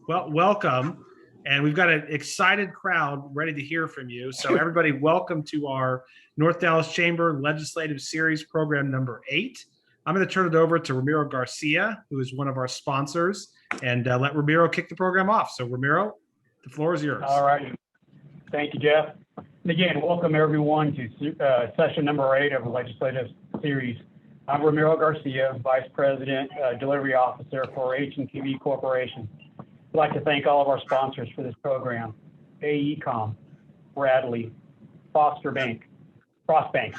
Well, welcome. And we've got an excited crowd ready to hear from you. So, everybody, welcome to our North Dallas Chamber Legislative Series program number 8. I'm going to turn it over to Ramiro Garcia, who is one of our sponsors, and let Ramiro kick the program off. So, Ramiro, the floor is yours. All right. Thank you, Jeff. And again, welcome everyone to session number 8 of the Legislative Series. I'm Ramiro Garcia, Vice President, Delivery Officer for H&TV Corporation. I'd like to thank all of our sponsors for this program: AECOM, Bradley, Foster Bank, Frost Bank,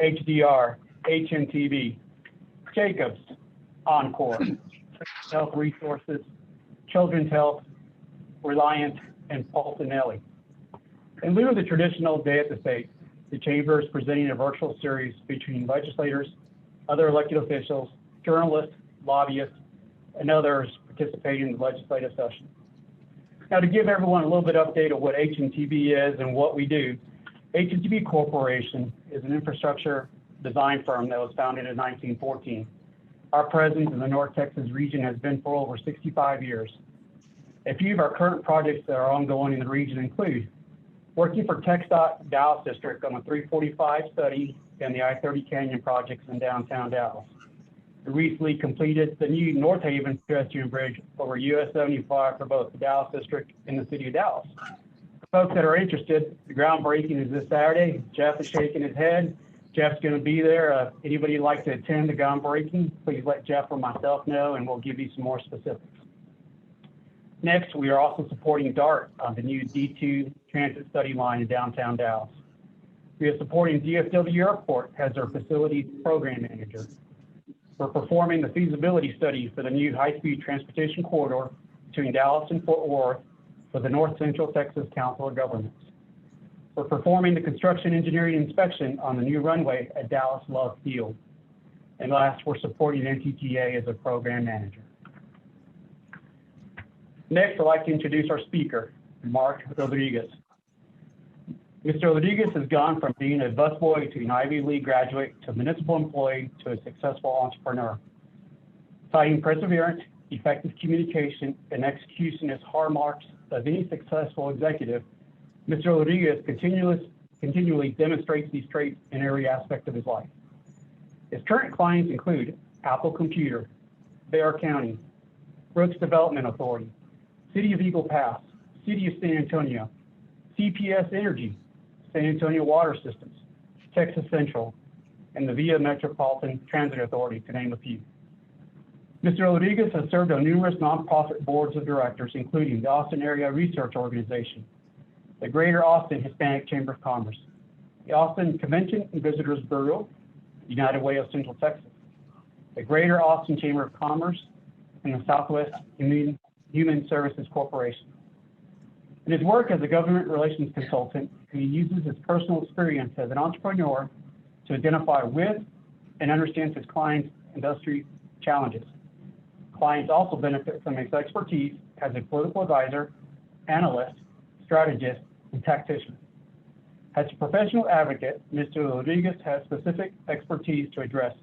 HDR, HNTV, Jacobs, Encore, Health Resources, Children's Health, Reliant, and Paulsonelli. In lieu of the traditional day at the state, the Chamber is presenting a virtual series featuring legislators, other elected officials, journalists, lobbyists, and others participating in the legislative session. Now, to give everyone a little bit of update of what H&TV is and what we do, H&TV Corporation is an infrastructure design firm that was founded in 1914. Our presence in the North Texas region has been for over 65 years. A few of our current projects that are ongoing in the region include working for TxDOT Dallas District on the 345 study and the I-30 Canyon projects in downtown Dallas. We recently completed the new North Haven pedestrian bridge over US 75 for both the Dallas District and the City of Dallas. For folks that are interested, the groundbreaking is this Saturday. Jeff is shaking his head. Jeff's going to be there. Anybody who'd like to attend the groundbreaking, please let Jeff or myself know, and we'll give you some more specifics. Next, we are also supporting DART on the new D2 transit study line in downtown Dallas. We are supporting DFW Airport as our facilities program manager. We're performing the feasibility study for the new high-speed transportation corridor between Dallas and Fort Worth for the North Central Texas Council of Governments. We're performing the construction engineering inspection on the new runway at Dallas Love Field. And last, we're supporting NTTA as a program manager. Next, I'd like to introduce our speaker, Mark Rodriguez. Mr. Rodriguez has gone from being a busboy to an Ivy League graduate to a municipal employee to a successful entrepreneur. Citing perseverance, effective communication, and execution as hallmarks of any successful executive, Mr. Rodriguez continually demonstrates these traits in every aspect of his life. His current clients include Apple Computer, Bexar County, Brooks Development Authority, City of Eagle Pass, City of San Antonio, CPS Energy, San Antonio Water Systems, Texas Central, and the Via Metropolitan Transit Authority, to name a few. Mr. Rodriguez has served on numerous nonprofit boards of directors, including the Austin Area Research Organization, the Greater Austin Hispanic Chamber of Commerce, the Austin Convention and Visitors Bureau, United Way of Central Texas, the Greater Austin Chamber of Commerce, and the Southwest Human Services Corporation. In his work as a government relations consultant, he uses his personal experience as an entrepreneur to identify with and understand his clients' industry challenges. Clients also benefit from his expertise as a political advisor, analyst, strategist, and tactician. As a professional advocate, Mr. Rodriguez has specific expertise to address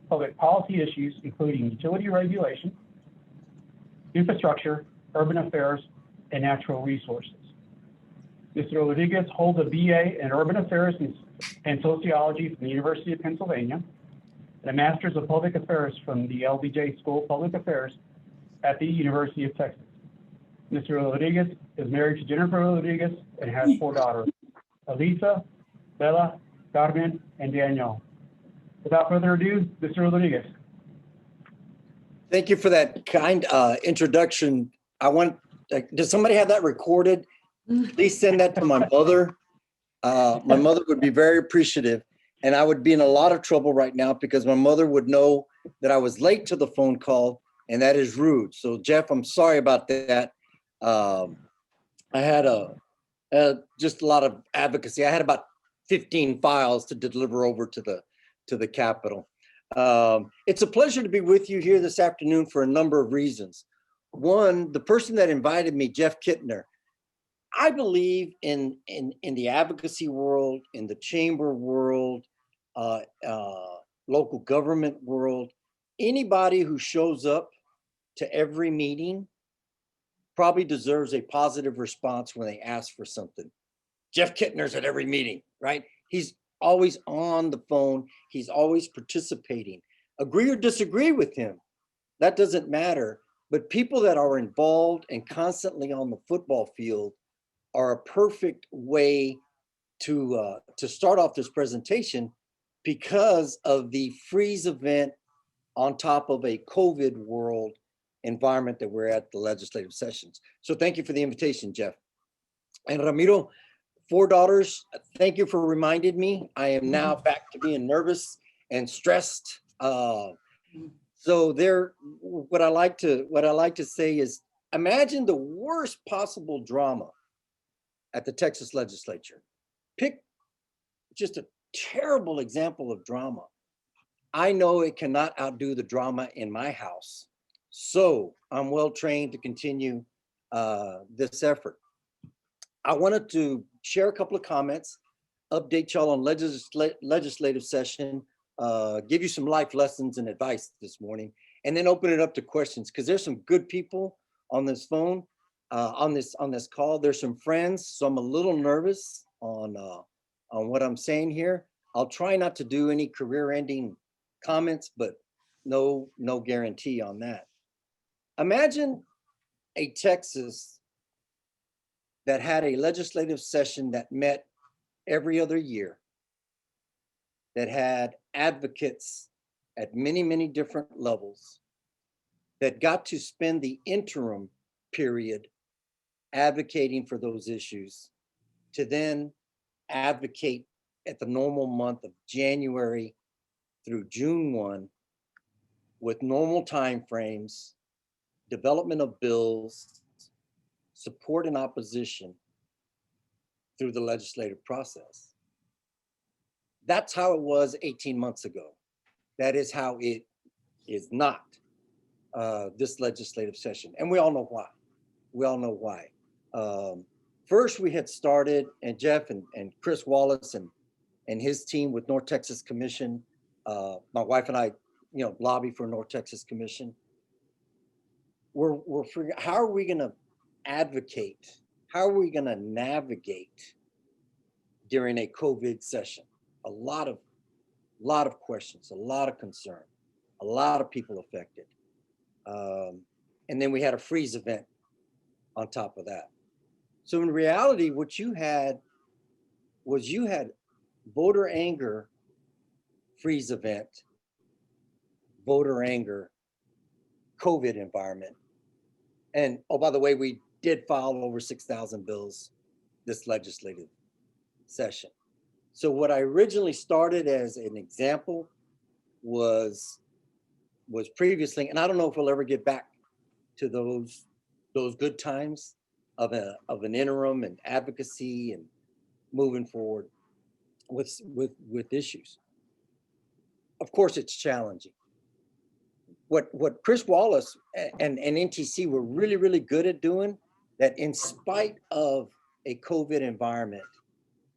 public policy issues, including utility regulation, infrastructure, urban affairs, and natural resources. Mr. Rodriguez holds a BA in Urban Affairs and Sociology from the University of Pennsylvania, and a Master's of Public Affairs from the LBJ School of Public Affairs at the University of Texas. Mr. Rodriguez is married to Jennifer Rodriguez and has 4 daughters, Elisa, Bella, Carmen, and Daniel. Without further ado, Mr. Rodriguez. Thank you for that kind introduction. Does somebody have that recorded? Please send that to my mother. My mother would be very appreciative, and I would be in a lot of trouble right now because my mother would know that I was late to the phone call, and that is rude. So Jeff, I'm sorry about that. I had just a lot of advocacy. I had about 15 files to deliver over to the Capitol. It's a pleasure to be with you here this afternoon for a number of reasons. One, the person that invited me, Jeff Kittner, I believe in the advocacy world, in the chamber world, local government world, anybody who shows up to every meeting probably deserves a positive response when they ask for something. Jeff Kittner's at every meeting, right? He's always on the phone. He's always participating. Agree or disagree with him, that doesn't matter. But people that are involved and constantly on the football field are a perfect way to start off this presentation because of the freeze event on top of a COVID world environment that we're at the legislative sessions. So thank you for the invitation, Jeff. And Ramiro, 4 daughters, thank you for reminding me. I am now back to being nervous and stressed. So what I like to say is, imagine the worst possible drama at the Texas legislature. Pick just a terrible example of drama. I know it cannot outdo the drama in my house. So I'm well trained to continue this effort. I wanted to share a couple of comments, update y'all on legislative session, give you some life lessons and advice this morning, and then open it up to questions, because there's some good people on this phone, on this call. There's some friends, so I'm a little nervous on what I'm saying here. I'll try not to do any career-ending comments, but no guarantee on that. Imagine a Texas that had a legislative session that met every other year, that had advocates at many different levels, that got to spend the interim period advocating for those issues, to then advocate at the normal month of January through June 1 with normal timeframes, development of bills, support and opposition through the legislative process. That's how it was 18 months ago. That is how it is not this legislative session. And we all know why. We all know why. First, we had started, and Jeff and Chris Wallace and his team with North Texas Commission, my wife and I, lobby for North Texas Commission. We're figuring, how are we going to advocate? How are we going to navigate during a COVID session? A lot of questions, a lot of concern, a lot of people affected. And then we had a freeze event on top of that. So in reality, what you had was voter anger, freeze event, voter anger, COVID environment. And oh, by the way, we did file over 6,000 bills this legislative session. So what I originally started as an example was previously, and I don't know if we'll ever get back to those good times of an interim and advocacy and moving forward with issues. Of course, it's challenging. What Chris Wallace and NTC were really good at doing, that in spite of a COVID environment,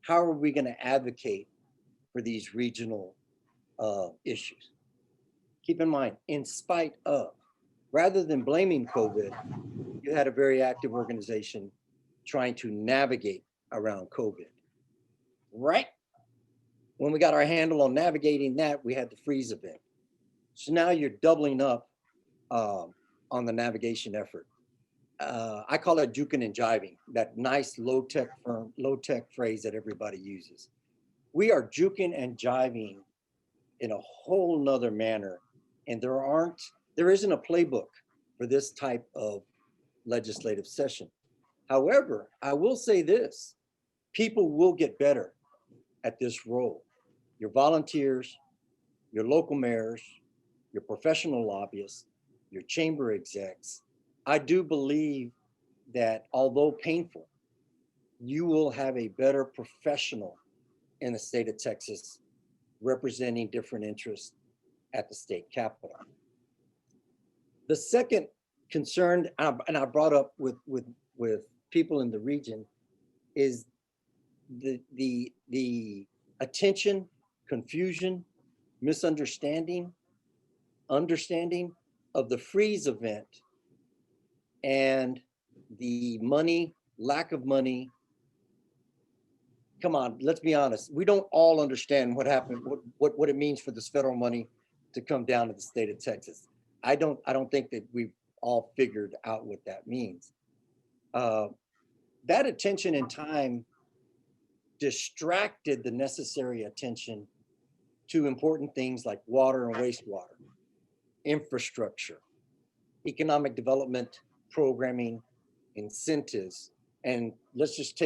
how are we going to advocate for these regional issues? Keep in mind, in spite of, rather than blaming COVID, you had a very active organization trying to navigate around COVID. Right when we got our handle on navigating that, we had the freeze event. So now you're doubling up on the navigation effort. I call it juking and jiving, that nice low-tech phrase that everybody uses. We are juking and jiving in a whole nother manner. And there isn't a playbook for this type of legislative session. However, I will say this, people will get better at this role. Your volunteers, your local mayors, your professional lobbyists, your chamber execs. I do believe that although painful, you will have a better professional in the state of Texas representing different interests at the state capitol. The second concern, and I brought up with people in the region, is the attention, confusion, misunderstanding, understanding of the freeze event and the money, lack of money. Come on, let's be honest. We don't all understand what happened, what it means for this federal money to come down to the state of Texas. I don't think that we've all figured out what that means. That attention and time distracted the necessary attention to important things like water and wastewater, infrastructure, economic development, programming, incentives, and let's just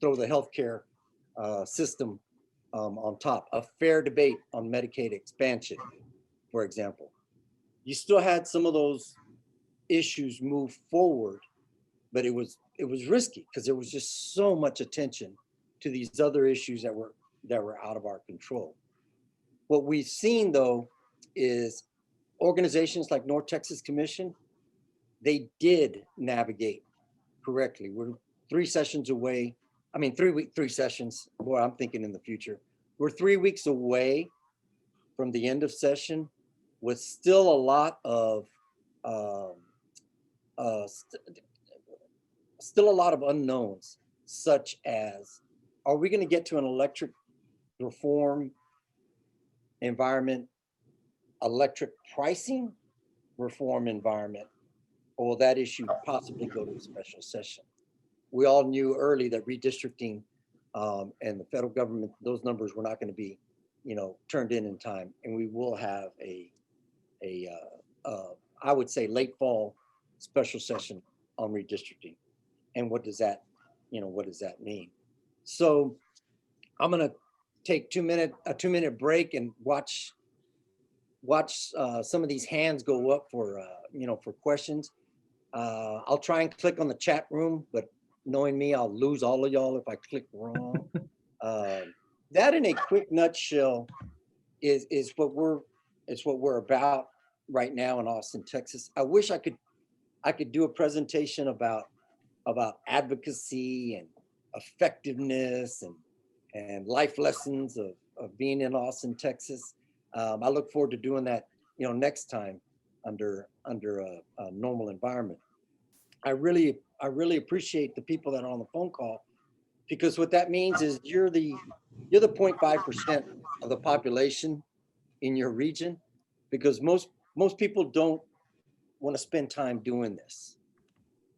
throw the healthcare system on top. A fair debate on Medicaid expansion, for example. You still had some of those issues move forward, but it was risky because there was just so much attention to these other issues that were out of our control. What we've seen though is organizations like North Texas Commission, they did navigate correctly. We're 3 sessions away. I mean, 3 sessions. Boy, I'm thinking in the future. We're 3 weeks away from the end of session with still a lot of unknowns, such as, are we going to get to an electric reform environment, electric pricing reform environment, or will that issue possibly go to a special session? We all knew early that redistricting and the federal government, those numbers were not going to be, turned in time, and we will have I would say late fall special session on redistricting. And what does that mean? So I'm going to take a 2-minute break and watch some of these hands go up for questions. I'll try and click on the chat room, but knowing me, I'll lose all of y'all if I click wrong. That in a quick nutshell is what we're about right now in Austin, Texas. I wish I could do a presentation about advocacy and effectiveness and life lessons of being in Austin, Texas. I look forward to doing that, next time under a normal environment. I really appreciate the people that are on the phone call, because what that means is you're the 0.5% of the population in your region, because most people don't want to spend time doing this.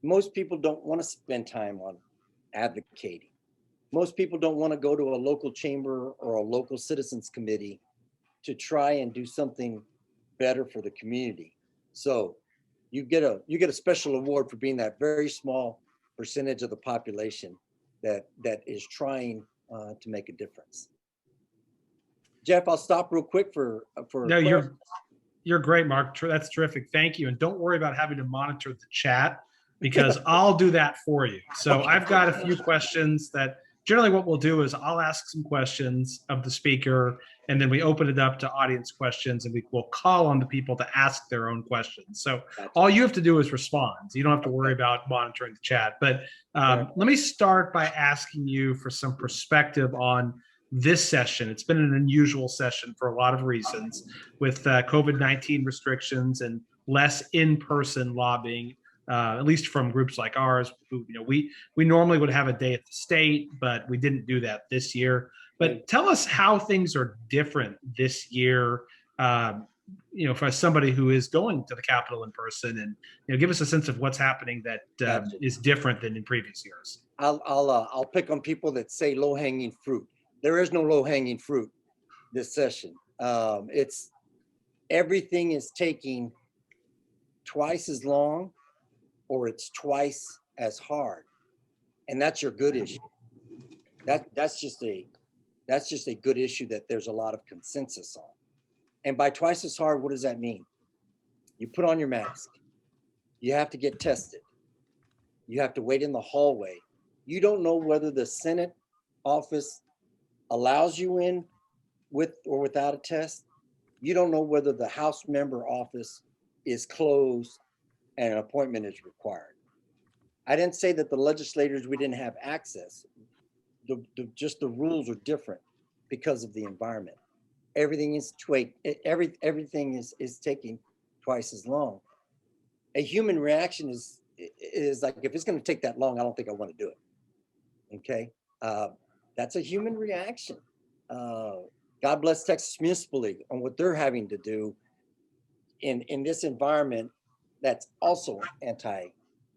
Most people don't want to spend time on advocating. Most people don't want to go to a local chamber or a local citizens committee to try and do something better for the community. So you get a special award for being that very small percentage of the population that is trying to make a difference. Jeff, I'll stop real quick for. No, you're great, Mark. That's terrific. Thank you. And don't worry about having to monitor the chat, because I'll do that for you. So I've got a few questions that generally what we'll do is I'll ask some questions of the speaker, and then we open it up to audience questions, and we'll call on the people to ask their own questions. So all you have to do is respond. You don't have to worry about monitoring the chat. But let me start by asking you for some perspective on this session. It's been an unusual session for a lot of reasons, with COVID-19 restrictions and less in-person lobbying, at least from groups like ours, who, we normally would have a day at the state, but we didn't do that this year. But tell us how things are different this year, for somebody who is going to the Capitol in person, and give us a sense of what's happening that is different than in previous years. I'll pick on people that say low-hanging fruit. There is no low-hanging fruit this session. It's everything is taking twice as long, or it's twice as hard, and that's your good issue. That's just a good issue that there's a lot of consensus on. And by twice as hard, what does that mean? You put on your mask. You have to get tested. You have to wait in the hallway. You don't know whether the Senate office allows you in with or without a test. You don't know whether the House member office is closed and an appointment is required. I didn't say that the legislators, we didn't have access. Just the rules are different because of the environment. Everything is taking twice as long. A human reaction is is like, if it's going to take that long, I don't think I want to do it. Okay. That's a human reaction. God bless Texas Municipal League on what they're having to do in this environment that's also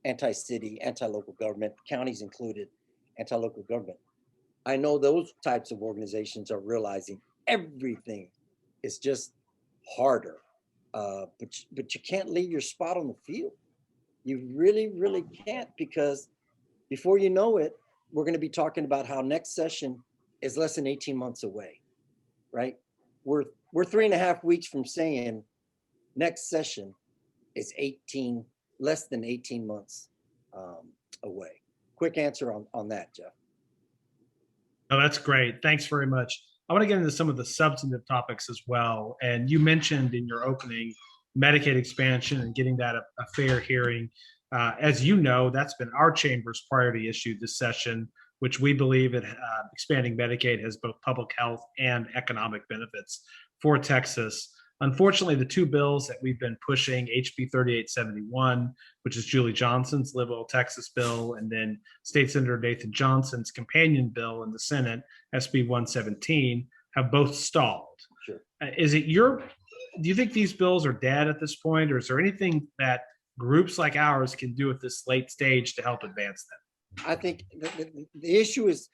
anti-city, anti-local government, counties included, anti-local government. I know those types of organizations are realizing everything is just harder, but you can't leave your spot on the field. You really, really can't, because before you know it, we're going to be talking about how next session is less than 18 months away, right? We're 3.5 weeks from saying next session is less than 18 months away. Quick answer on that, Jeff. Oh, that's great. Thanks very much. I want to get into some of the substantive topics as well. And you mentioned in your opening Medicaid expansion and getting that a fair hearing. As you know, that's been our chamber's priority issue this session, which we believe that expanding Medicaid has both public health and economic benefits for Texas. Unfortunately, the two bills that we've been pushing, HB 3871, which is Julie Johnson's Live Oil Texas bill, and then State Senator Nathan Johnson's companion bill in the Senate, SB 117, have both stalled. Sure. Do you think these bills are dead at this point, or is there anything that groups like ours can do at this late stage to help advance them? I think the issue is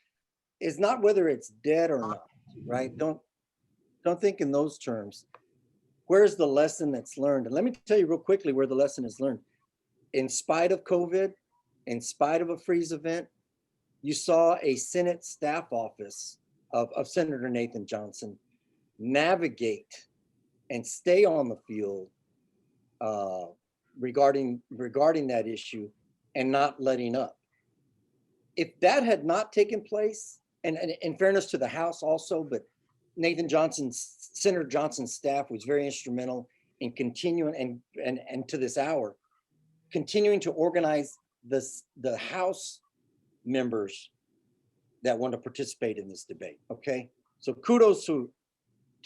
not whether it's dead or not, right? Don't think in those terms. Where's the lesson that's learned? And let me tell you real quickly where the lesson is learned. In spite of COVID, in spite of a freeze event, you saw a Senate staff office of Senator Nathan Johnson navigate and stay on the field regarding that issue and not letting up. If that had not taken place, and in fairness to the House also, but Senator Johnson's staff was very instrumental in continuing and to this hour, continuing to organize the House members that want to participate in this debate. Okay, so kudos to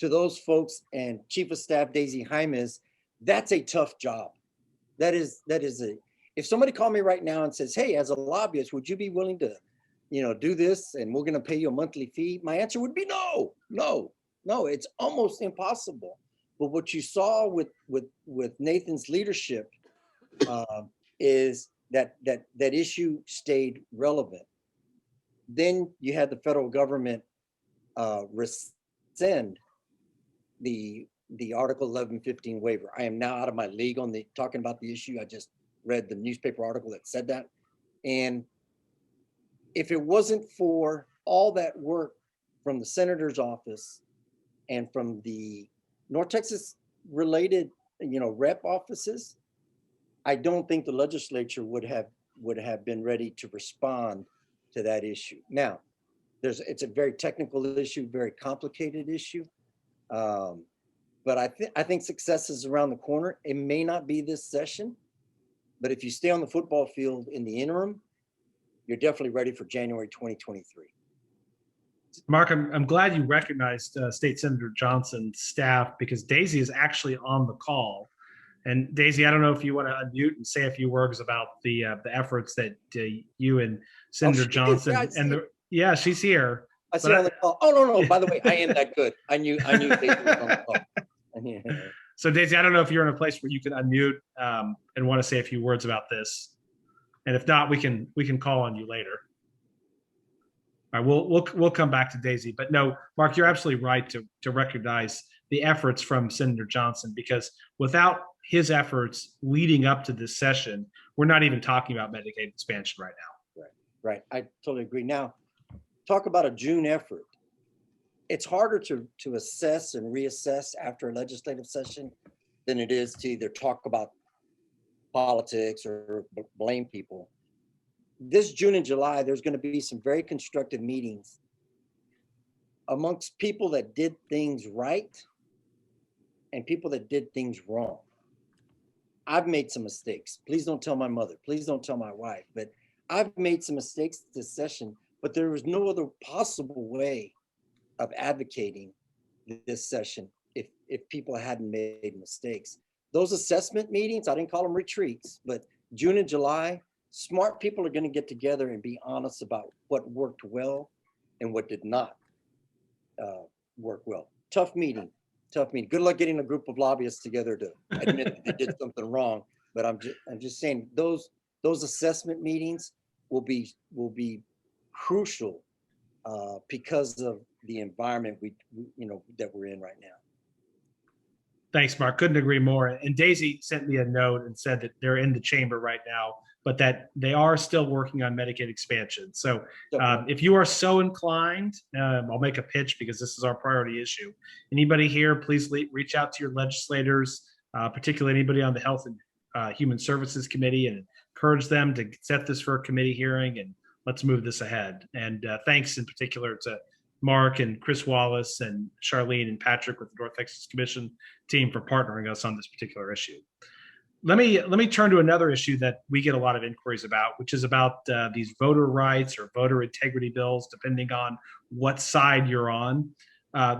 those folks, and Chief of Staff Daisy Jaimes. That's a tough job. That is if somebody called me right now and says, "Hey, as a lobbyist, would you be willing to, do this, and we're going to pay you a monthly fee?" My answer would be no. It's almost impossible. But what you saw with Nathan's leadership is that issue stayed relevant. Then you had the federal government rescind the Article 1115 waiver. I am now out of my league on talking about the issue. I just read the newspaper article that said that. And if it wasn't for all that work from the senator's office and from the North Texas related, rep offices, I don't think the legislature would have been ready to respond to that issue. Now, it's a very technical issue, very complicated issue. But I think success is around the corner. It may not be this session, but if you stay on the football field in the interim, you're definitely ready for January 2023. Mark, I'm glad you recognized State Senator Johnson's staff, because Daisy is actually on the call. And Daisy, I don't know if you want to unmute and say a few words about the efforts that you and Senator Johnson she's here. I see her on the call. Oh no! By the way, I am that good. I knew Daisy was on the call. So Daisy, I don't know if you're in a place where you can unmute and want to say a few words about this, and if not, we can call on you later. All right, we'll come back to Daisy, but no, Mark, you're absolutely right to recognize the efforts from Senator Johnson, because without his efforts leading up to this session, we're not even talking about Medicaid expansion right now. Right. I totally agree. Now, talk about a June effort. It's harder to assess and reassess after a legislative session than it is to either talk about politics or blame people. This June and July, there's going to be some very constructive meetings amongst people that did things right and people that did things wrong. I've made some mistakes. Please don't tell my mother. Please don't tell my wife. But I've made some mistakes this session, but there was no other possible way of advocating this session if people hadn't made mistakes. Those assessment meetings, I didn't call them retreats, but June and July, smart people are going to get together and be honest about what worked well and what did not work well. Tough meeting. Good luck getting a group of lobbyists together to admit that they did something wrong. But I'm just saying those assessment meetings will be crucial because of the environment that we're in right now. Thanks, Mark. Couldn't agree more. And Daisy sent me a note and said that they're in the chamber right now, but that they are still working on Medicaid expansion. So if you are so inclined, I'll make a pitch because this is our priority issue. Anybody here, please reach out to your legislators, particularly anybody on the Health and Human Services Committee, and encourage them to set this for a committee hearing, and let's move this ahead. And thanks in particular to Mark and Chris Wallace and Charlene and Patrick with the North Texas Commission team for partnering us on this particular issue. Let me turn to another issue that we get a lot of inquiries about, which is about these voter rights or voter integrity bills, depending on what side you're on.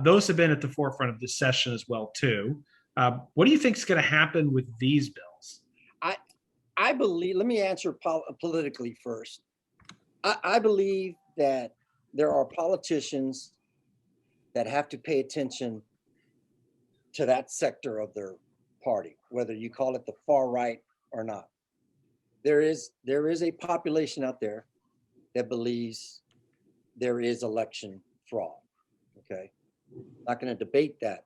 Those have been at the forefront of this session as well too. What do you think is going to happen with these bills? I believe, let me answer politically first. I believe that there are politicians that have to pay attention to that sector of their party, whether you call it the far right or not. There is a population out there that believes there is election fraud. Okay, not going to debate that,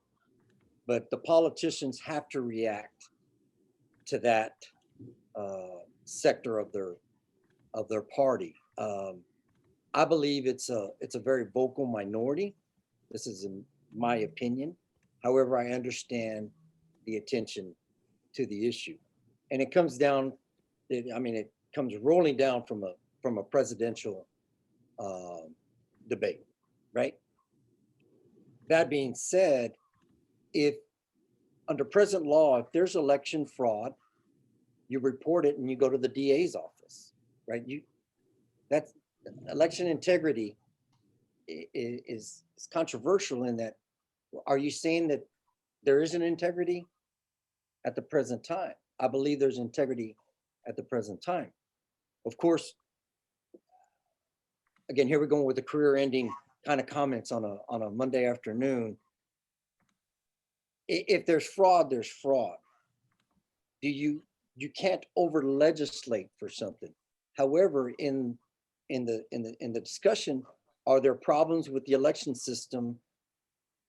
but the politicians have to react to that sector of their party. I believe it's a very vocal minority. This is in my opinion. However, I understand the attention to the issue, and it comes down. It comes rolling down from a presidential debate, right? That being said, if under present law, if there's election fraud, you report it and you go to the DA's office, right? That's election integrity is controversial in that. Are you saying that there isn't integrity at the present time? I believe there's integrity at the present time. Of course, again, here we're going with the career-ending kind of comments on a Monday afternoon. If there's fraud, there's fraud. You can't over legislate for something. However, in the discussion, are there problems with the election system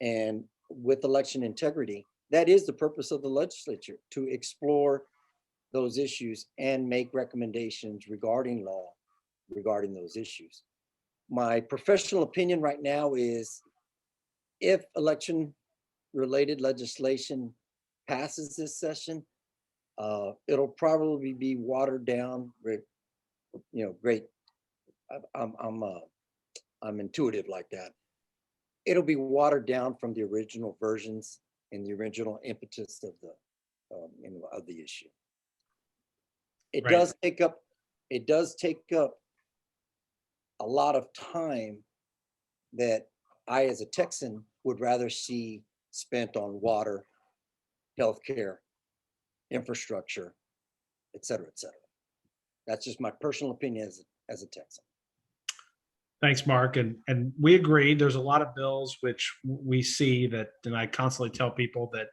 and with election integrity? That is the purpose of the legislature, to explore those issues and make recommendations regarding law, regarding those issues. My professional opinion right now is if election-related legislation passes this session, it'll probably be watered down. Great. I'm intuitive like that. It'll be watered down from the original versions and the original impetus of the issue. It does take up a lot of time that I, as a Texan, would rather see spent on water, healthcare, infrastructure, et cetera, et cetera. That's just my personal opinion as a Texan. Thanks, Mark. And we agree. There's a lot of bills which we see that, and I constantly tell people that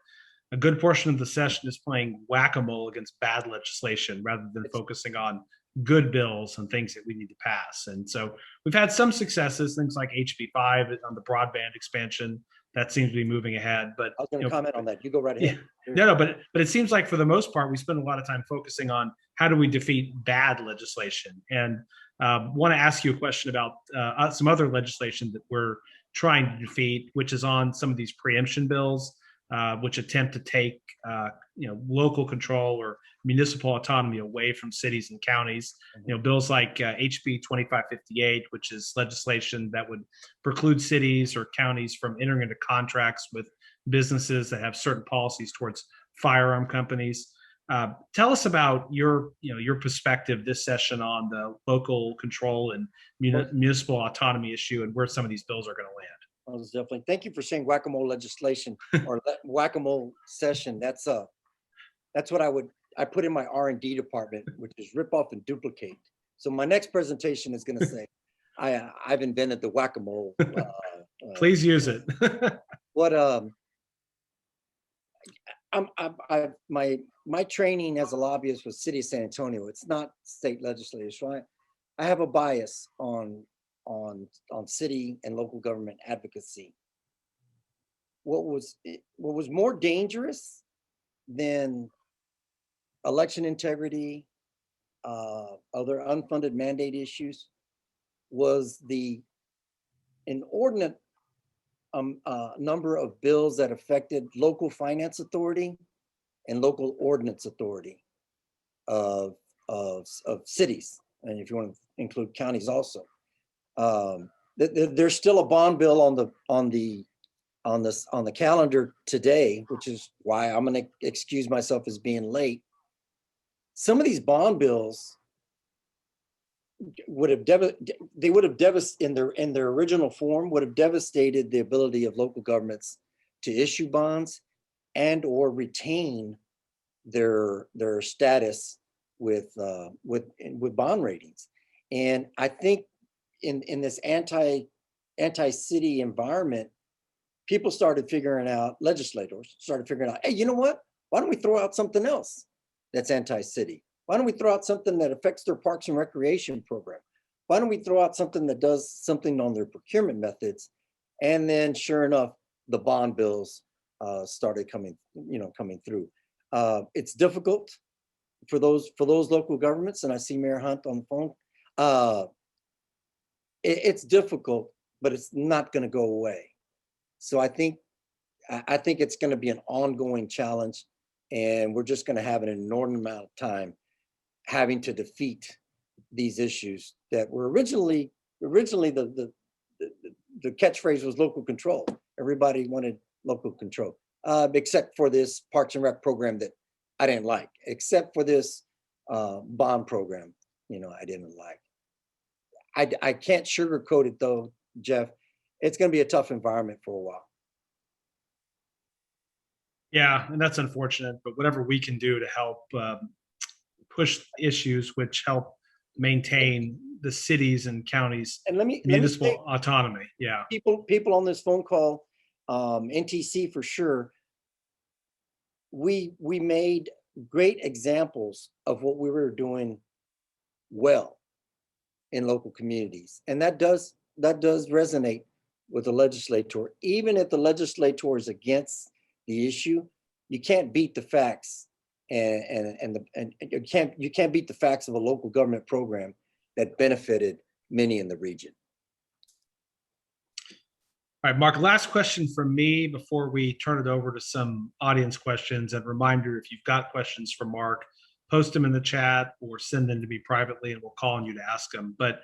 a good portion of the session is playing whack-a-mole against bad legislation rather than focusing on good bills and things that we need to pass. And so we've had some successes, things like HB 5 on the broadband expansion. That seems to be moving ahead. But I was going to comment on that. You go right ahead. No, but it seems like for the most part, we spend a lot of time focusing on how do we defeat bad legislation. And want to ask you a question about some other legislation that we're trying to defeat, which is on some of these preemption bills, which attempt to take local control or municipal autonomy away from cities and counties. Bills like HB 2558, which is legislation that would preclude cities or counties from entering into contracts with businesses that have certain policies towards firearm companies. Tell us about your perspective this session on the local control and municipal autonomy issue and where some of these bills are going to land. Most definitely. Thank you for saying whack-a-mole legislation or whack-a-mole session. That's what I would I put in my R&D department, which is rip off and duplicate. So my next presentation is going to say, I've invented the whack-a-mole. Please use it. What my training as a lobbyist was City of San Antonio. It's not state legislators, right? I have a bias on city and local government advocacy. What was more dangerous than election integrity, other unfunded mandate issues, was the inordinate number of bills that affected local finance authority and local ordinance authority of cities, and if you want to include counties also. There's still a bond bill on the calendar today, which is why I'm going to excuse myself as being late. Some of these bond bills would have in their original form would have devastated the ability of local governments to issue bonds and or retain their status with bond ratings. And I think in this anti-city environment, legislators started figuring out, hey, you know what? Why don't we throw out something else that's anti-city? Why don't we throw out something that affects their parks and recreation program? Why don't we throw out something that does something on their procurement methods? And then sure enough, the bond bills started coming through. It's difficult for those local governments, and I see Mayor Hunt on the phone. It's difficult, but it's not going to go away. So I think it's going to be an ongoing challenge, and we're just going to have an inordinate amount of time having to defeat these issues that were originally the catchphrase was local control. Everybody wanted local control, except for this Parks and Rec program that I didn't like, except for this bond program, I didn't like. I can't sugarcoat it though, Jeff. It's going to be a tough environment for a while. Yeah, and that's unfortunate, but whatever we can do to help push issues which help maintain the cities and counties and municipal autonomy. Yeah. People on this phone call, NTC for sure, we made great examples of what we were doing well in local communities. And that does resonate with the legislator. Even if the legislator is against the issue, you can't beat the facts, and you can't beat the facts of a local government program that benefited many in the region. All right, Mark, last question from me before we turn it over to some audience questions. And reminder, if you've got questions for Mark, post them in the chat or send them to me privately and we'll call on you to ask them. But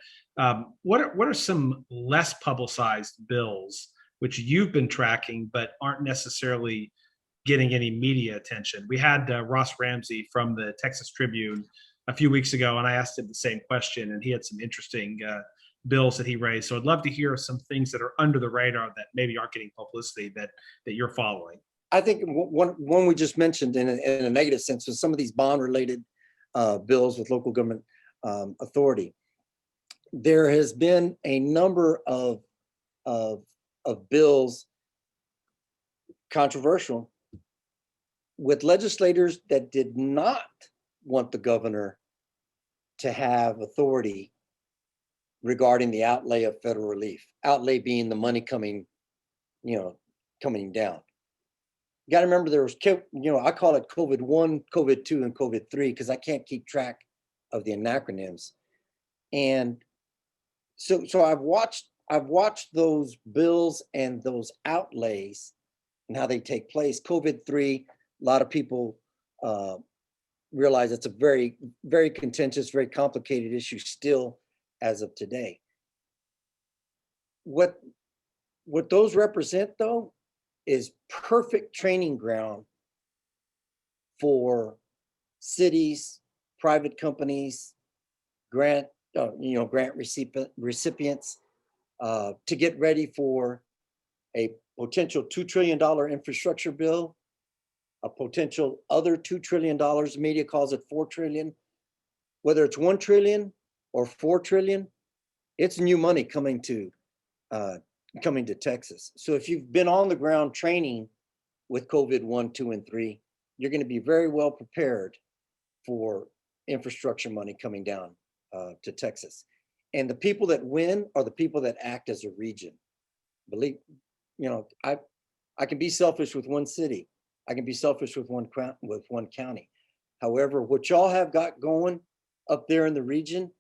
what are some less publicized bills which you've been tracking but aren't necessarily getting any media attention? We had Ross Ramsey from the Texas Tribune a few weeks ago, and I asked him the same question, and he had some interesting bills that he raised. So I'd love to hear some things that are under the radar that maybe aren't getting publicity that you're following. I think one we just mentioned in a negative sense was some of these bond-related bills with local government authority. There has been a number of bills, controversial, with legislators that did not want the governor to have authority regarding the outlay of federal relief. Outlay being the money coming down. You got to remember there was, I call it COVID-1, COVID-2, and COVID-3 because I can't keep track of the acronyms. And so I've watched those bills and those outlays and how they take place. COVID-3, a lot of people realize it's a very, very contentious, very complicated issue still as of today. What those represent though is perfect training ground for cities, private companies, grant recipients to get ready for a potential $2 trillion infrastructure bill a potential other $2 trillion. Media calls it 4 trillion. Whether it's 1 trillion or 4 trillion, it's new money coming to Texas. So if you've been on the ground training with COVID 1, 2, and 3, you're going to be very well prepared for infrastructure money coming down to Texas. And the people that win are the people that act as a region. Believe, I can be selfish with one city. I can be selfish with one county. However, what y'all have got going up there in the region,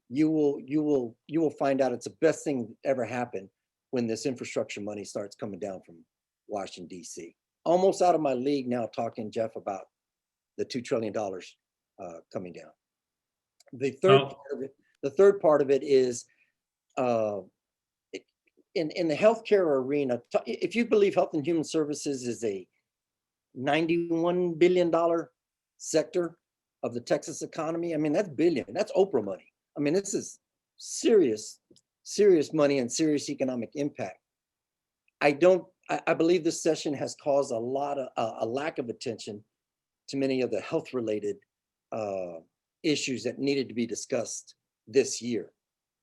you will find out it's the best thing that ever happened when this infrastructure money starts coming down from Washington, D.C. Almost out of my league now talking, Jeff, about the $2 trillion coming down. The third part of it is in the healthcare arena. If you believe Health and Human Services is a $91 billion sector of the Texas economy, I mean, that's billion. That's Oprah money. I mean, this is serious money and serious economic impact. I believe this session has caused a lack of attention to many of the health related issues that needed to be discussed this year.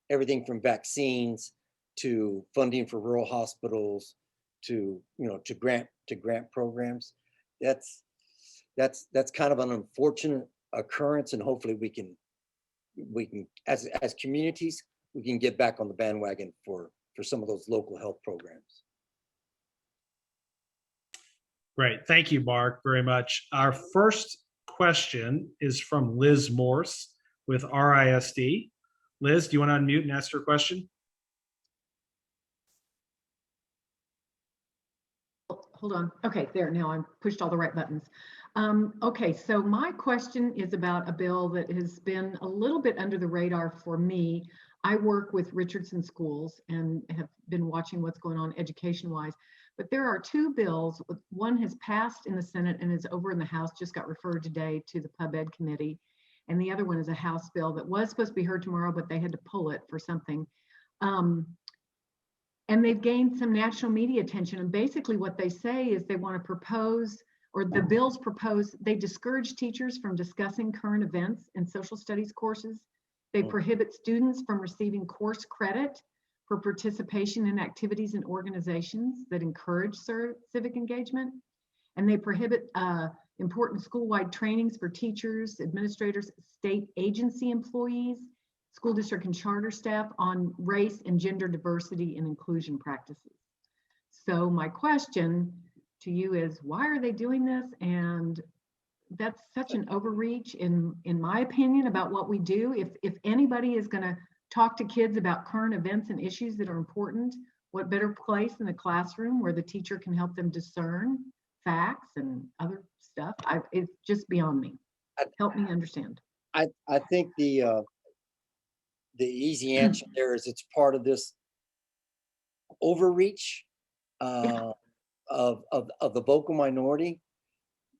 Everything from vaccines to funding for rural hospitals to grant programs. That's kind of an unfortunate occurrence, and hopefully we can as communities we can get back on the bandwagon for some of those local health programs. Great. Thank you, Mark, very much. Our first question is from Liz Morse with RISD. Liz, do you want to unmute and ask your question? Hold on. Okay, there, now I'm pushed all the right buttons. Okay, so my question is about a bill that has been a little bit under the radar for me. I work with Richardson Schools and have been watching what's going on education-wise. But there are two bills. One has passed in the Senate and is over in the House, just got referred today to the Pub Ed Committee. And the other one is a House bill that was supposed to be heard tomorrow, but they had to pull it for something. And they've gained some national media attention. And basically what they say is they want to propose, or the bills propose, they discourage teachers from discussing current events in social studies courses. They prohibit students from receiving course credit for participation in activities and organizations that encourage civic engagement. And they prohibit important school-wide trainings for teachers, administrators, state agency employees, school district and charter staff on race and gender diversity and inclusion practices. So my question to you is, why are they doing this? And that's such an overreach in my opinion about what we do. If anybody is going to talk to kids about current events and issues that are important, what better place in the classroom where the teacher can help them discern facts and other stuff? It's just beyond me. Help me understand. I think the easy answer there is it's part of this overreach of the vocal minority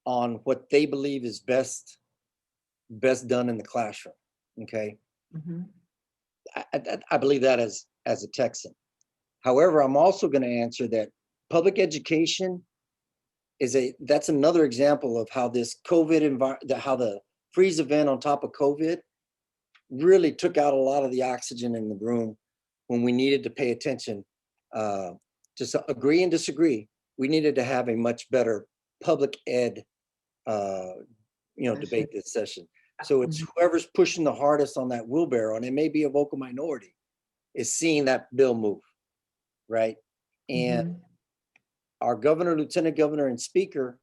on what they believe is best done in the classroom. Okay. Mm-hmm. I believe that as a Texan. However, I'm also going to answer that public education that's another example of how this COVID how the freeze event on top of COVID really took out a lot of the oxygen in the room when we needed to pay attention. Just agree and disagree. We needed to have a much better public ed, debate this session. So it's whoever's pushing the hardest on that wheelbarrow, and it may be a vocal minority, is seeing that bill move, right? And our governor, lieutenant governor, and speaker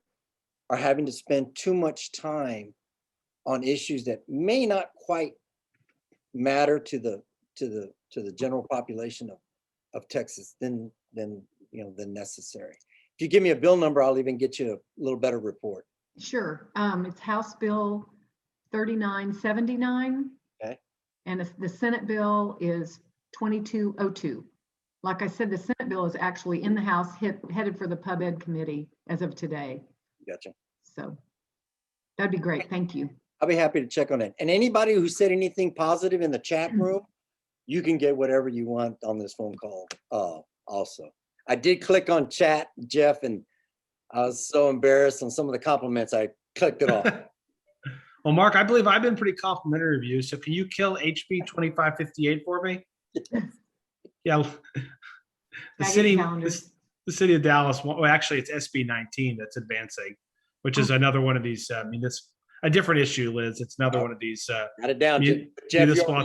are having to spend too much time on issues that may not quite matter to the general population of Texas than necessary. If you give me a bill number, I'll even get you a little better report. Sure. It's House Bill 3979. Okay. And the Senate bill is 2202. Like I said, the Senate bill is actually in the House, headed for the Pub Ed Committee as of today. Gotcha. So that'd be great. Thank you. I'll be happy to check on it. And anybody who said anything positive in the chat room, you can get whatever you want on this phone call also. I did click on chat, Jeff, and I was so embarrassed on some of the compliments. I clicked it off. Well, Mark, I believe I've been pretty complimentary of you. So can you kill HB 2558 for me? Yeah. The Baggage city, calendars. the city of Dallas, well, actually it's SB 19 that's advancing, which is another one of these, I mean, that's a different issue, Liz. It's another one of these, Got it down, mu- Jeff. municipal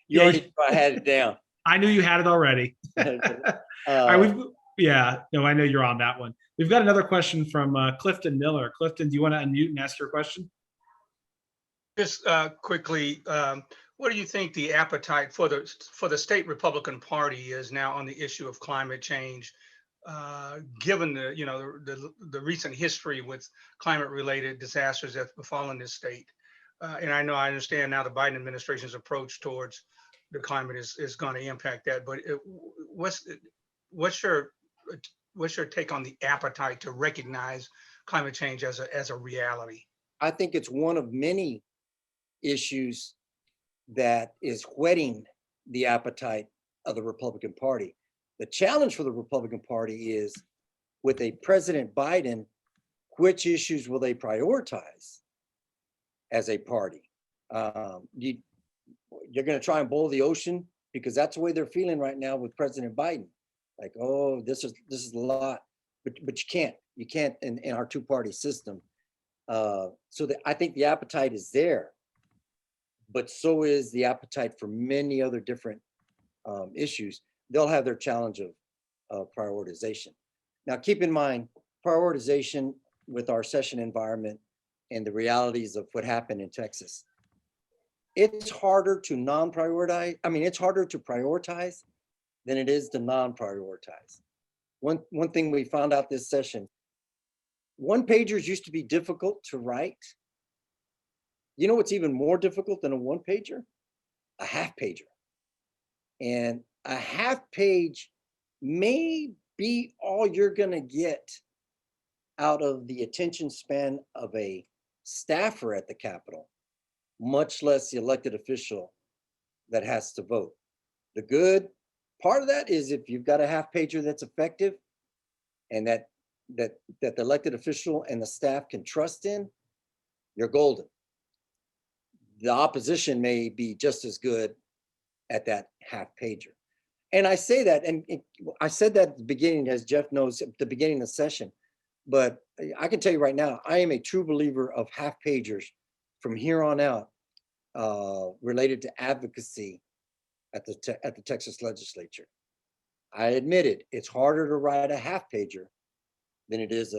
You already knew I had it down. I knew you had it already. All right, yeah, no, I know you're on that one. We've got another question from Clifton Miller. Clifton, do you want to unmute and ask your question? Just quickly, what do you think the appetite for the state Republican Party is now on the issue of climate change, given the recent history with climate-related disasters that have befallen this state? And I understand now the Biden administration's approach towards the climate is going to impact that. But what's your take on the appetite to recognize climate change as a reality? I think it's one of many issues that is whetting the appetite of the Republican Party. The challenge for the Republican Party is, with a President Biden, which issues will they prioritize as a party? You're going to try and boil the ocean, because that's the way they're feeling right now with President Biden. Like, oh, this is a lot, but you can't in our two-party system. I think the appetite is there, but so is the appetite for many other different issues. They'll have their challenge of prioritization. Now, keep in mind, prioritization with our session environment and the realities of what happened in Texas. It's harder to it's harder to prioritize than it is to non-prioritize. One thing we found out this session, one-pagers used to be difficult to write. You know what's even more difficult than a one-pager? A half-pager. And a half-page may be all you're gonna get out of the attention span of a staffer at the Capitol, much less the elected official that has to vote. The good part of that is, if you've got a half-pager that's effective and that the elected official and the staff can trust in, you're golden. The opposition may be just as good at that half-pager. And I say that, and I said that at the beginning, as Jeff knows, at the beginning of the session, but I can tell you right now, I am a true believer of half-pagers from here on out, related to advocacy at the Texas legislature. I admit it, it's harder to write a half-pager than it is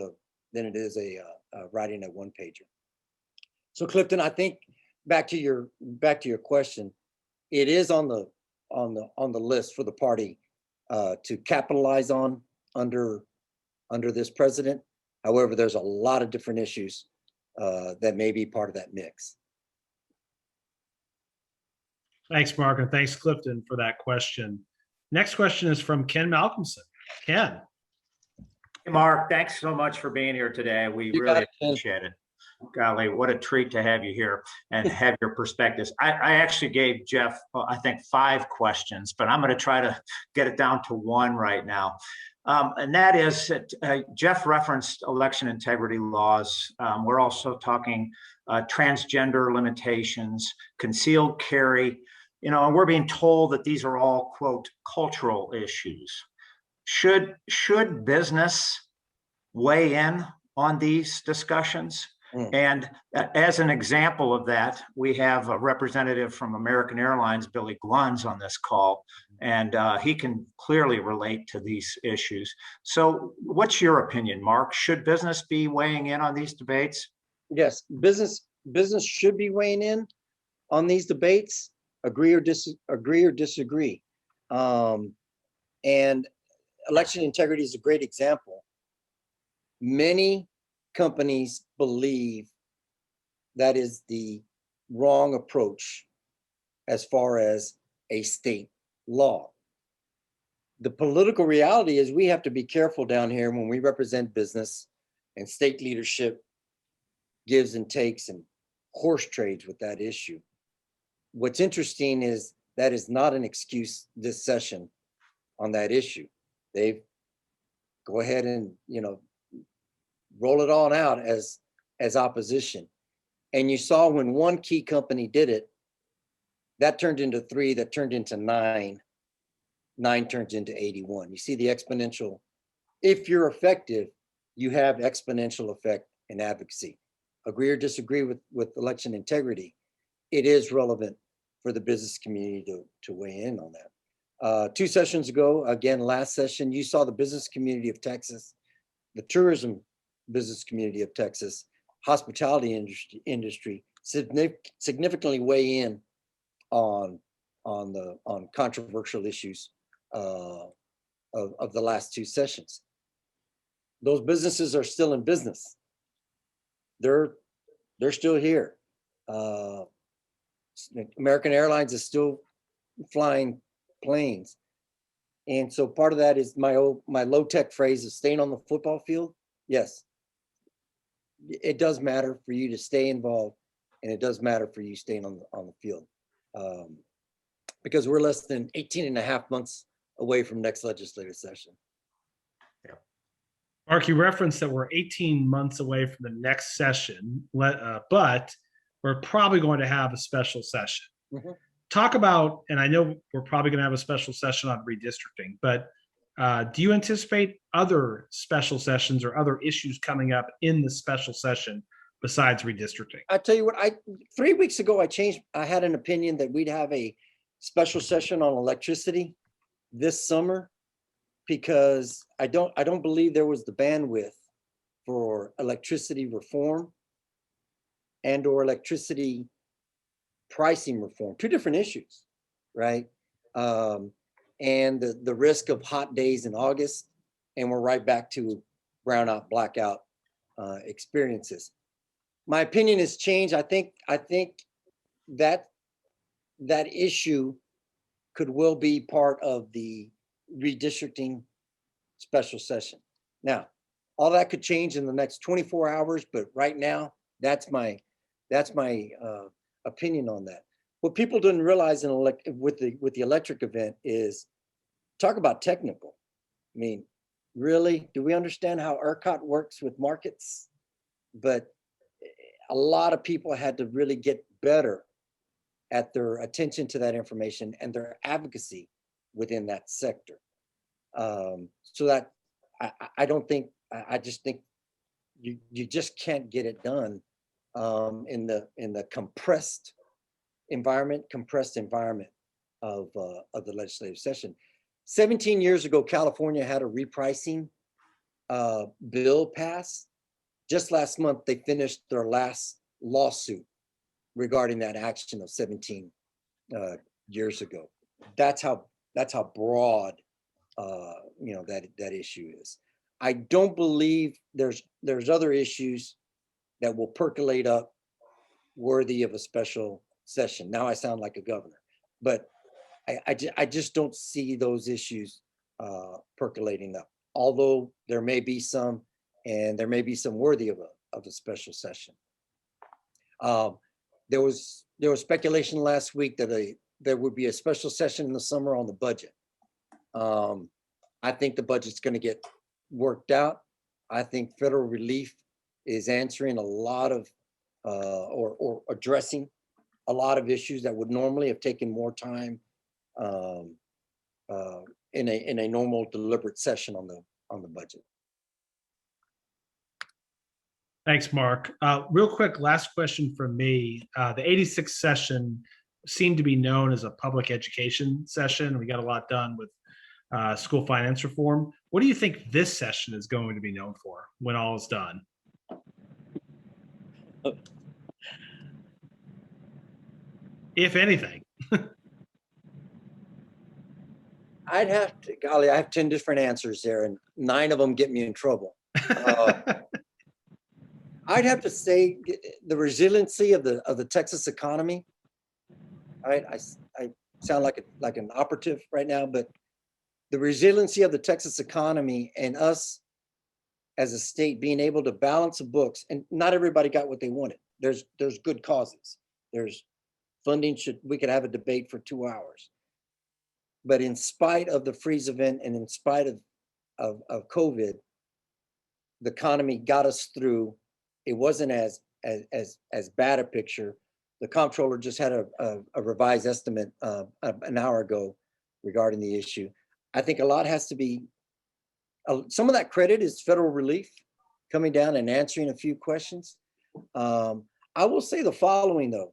writing a one-pager. So Clifton, I think back to your question, it is on the list for the party to capitalize on under this president. However, there's a lot of different issues that may be part of that mix. Thanks, Mark, and thanks, Clifton, for that question. Next question is from Ken Malcolmson. Ken. Hey, Mark, thanks so much for being here today. We really appreciate it. Golly, what a treat to have you here and have your perspectives. I actually gave Jeff, I think, 5 questions, but I'm going to try to get it down to 1 right now. And that is, Jeff referenced election integrity laws. We're also talking transgender limitations, concealed carry, and we're being told that these are all, quote, cultural issues. Should business weigh in on these discussions? And as an example of that, we have a representative from American Airlines, Billy Gluns, on this call, and he can clearly relate to these issues. So what's your opinion, Mark? Should business be weighing in on these debates? Yes, business should be weighing in on these debates, agree or disagree. And election integrity is a great example. Many companies believe that is the wrong approach as far as a state law. The political reality is we have to be careful down here when we represent business, and state leadership gives and takes and horse trades with that issue. What's interesting is that is not an excuse this session on that issue. They've go ahead and, roll it on out as opposition. And you saw when one key company did it, that turned into 3, that turned into 9, 9 turns into 81. You see the exponential. If you're effective, you have exponential effect in advocacy. Agree or disagree with election integrity, it is relevant for the business community to weigh in on that. 2 sessions ago, again, last session, you saw the business community of Texas, the tourism business community of Texas, hospitality industry significantly weigh in on controversial issues of the last 2 sessions. Those businesses are still in business. They're still here. American Airlines is still flying planes. And so part of that is my low-tech phrase of staying on the football field. Yes, it does matter for you to stay involved, and it does matter for you staying on the field. Because we're less than 18 and a half months away from next legislative session. Mark, you referenced that we're 18 months away from the next session, but we're probably going to have a special session. Mhm. Talk about, and I know we're probably going to have a special session on redistricting, but do you anticipate other special sessions or other issues coming up in the special session besides redistricting? I tell you what, 3 weeks ago, I had an opinion that we'd have a special session on electricity this summer, because I don't believe there was the bandwidth for electricity reform and or electricity pricing reform, 2 different issues, right? And the risk of hot days in August, and we're right back to brownout, blackout experiences. My opinion has changed. I think that issue could well be part of the redistricting special session. Now, all that could change in the next 24 hours, but right now, that's my opinion on that. What people didn't realize with the electric event is, talk about technical. I mean, really, do we understand how ERCOT works with markets? But a lot of people had to really get better at their attention to that information and their advocacy within that sector. So that I just think you just can't get it done in the compressed environment of the legislative session. 17 years ago, California had a repricing bill passed. Just last month, they finished their last lawsuit regarding that action of 17 years ago. That's how broad that issue is. I don't believe there's other issues that will percolate up worthy of a special session. Now I sound like a governor, but I just don't see those issues percolating up. Although there may be some, and there may be some worthy of a special session. There was speculation last week that there would be a special session in the summer on the budget. I think the budget's going to get worked out. I think federal relief is answering a lot of or addressing a lot of issues that would normally have taken more time in a normal deliberate session on the budget. Thanks, Mark. Real quick, last question from me. The 86th session seemed to be known as a public education session. We got a lot done with school finance reform. What do you think this session is going to be known for when all is done? If anything. I'd have to, golly, I have 10 different answers there, and 9 of them get me in trouble. I'd have to say the resiliency of the Texas economy. I sound like an operative right now, but the resiliency of the Texas economy and us as a state being able to balance the books, and not everybody got what they wanted. There's good causes. There's funding. We could have a debate for 2 hours. But in spite of the freeze event and in spite of COVID, the economy got us through. It wasn't as bad a picture. The comptroller just had a revised estimate an hour ago regarding the issue. I think a lot has to be, some of that credit is federal relief coming down and answering a few questions. I will say the following though,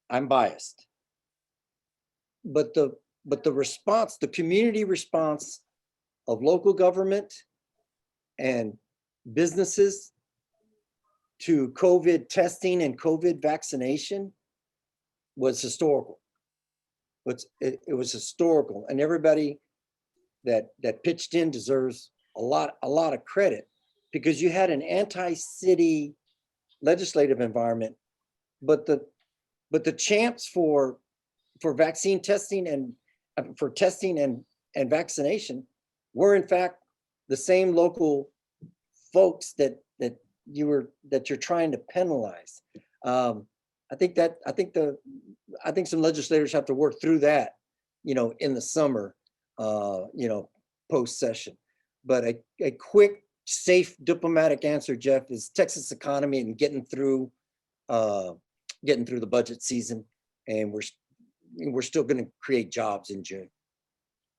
I'm biased, but the response, the community response of local government and businesses to COVID testing and COVID vaccination was historical. It was historical, and everybody that pitched in deserves a lot of credit, because you had an anti-city legislative environment, but the champs for vaccine testing and for testing and vaccination were in fact the same local folks that you're trying to penalize. I think some legislators have to work through that, in the summer, post session. But a quick, safe, diplomatic answer, Jeff, is Texas economy and getting through the budget season, and we're still going to create jobs in June.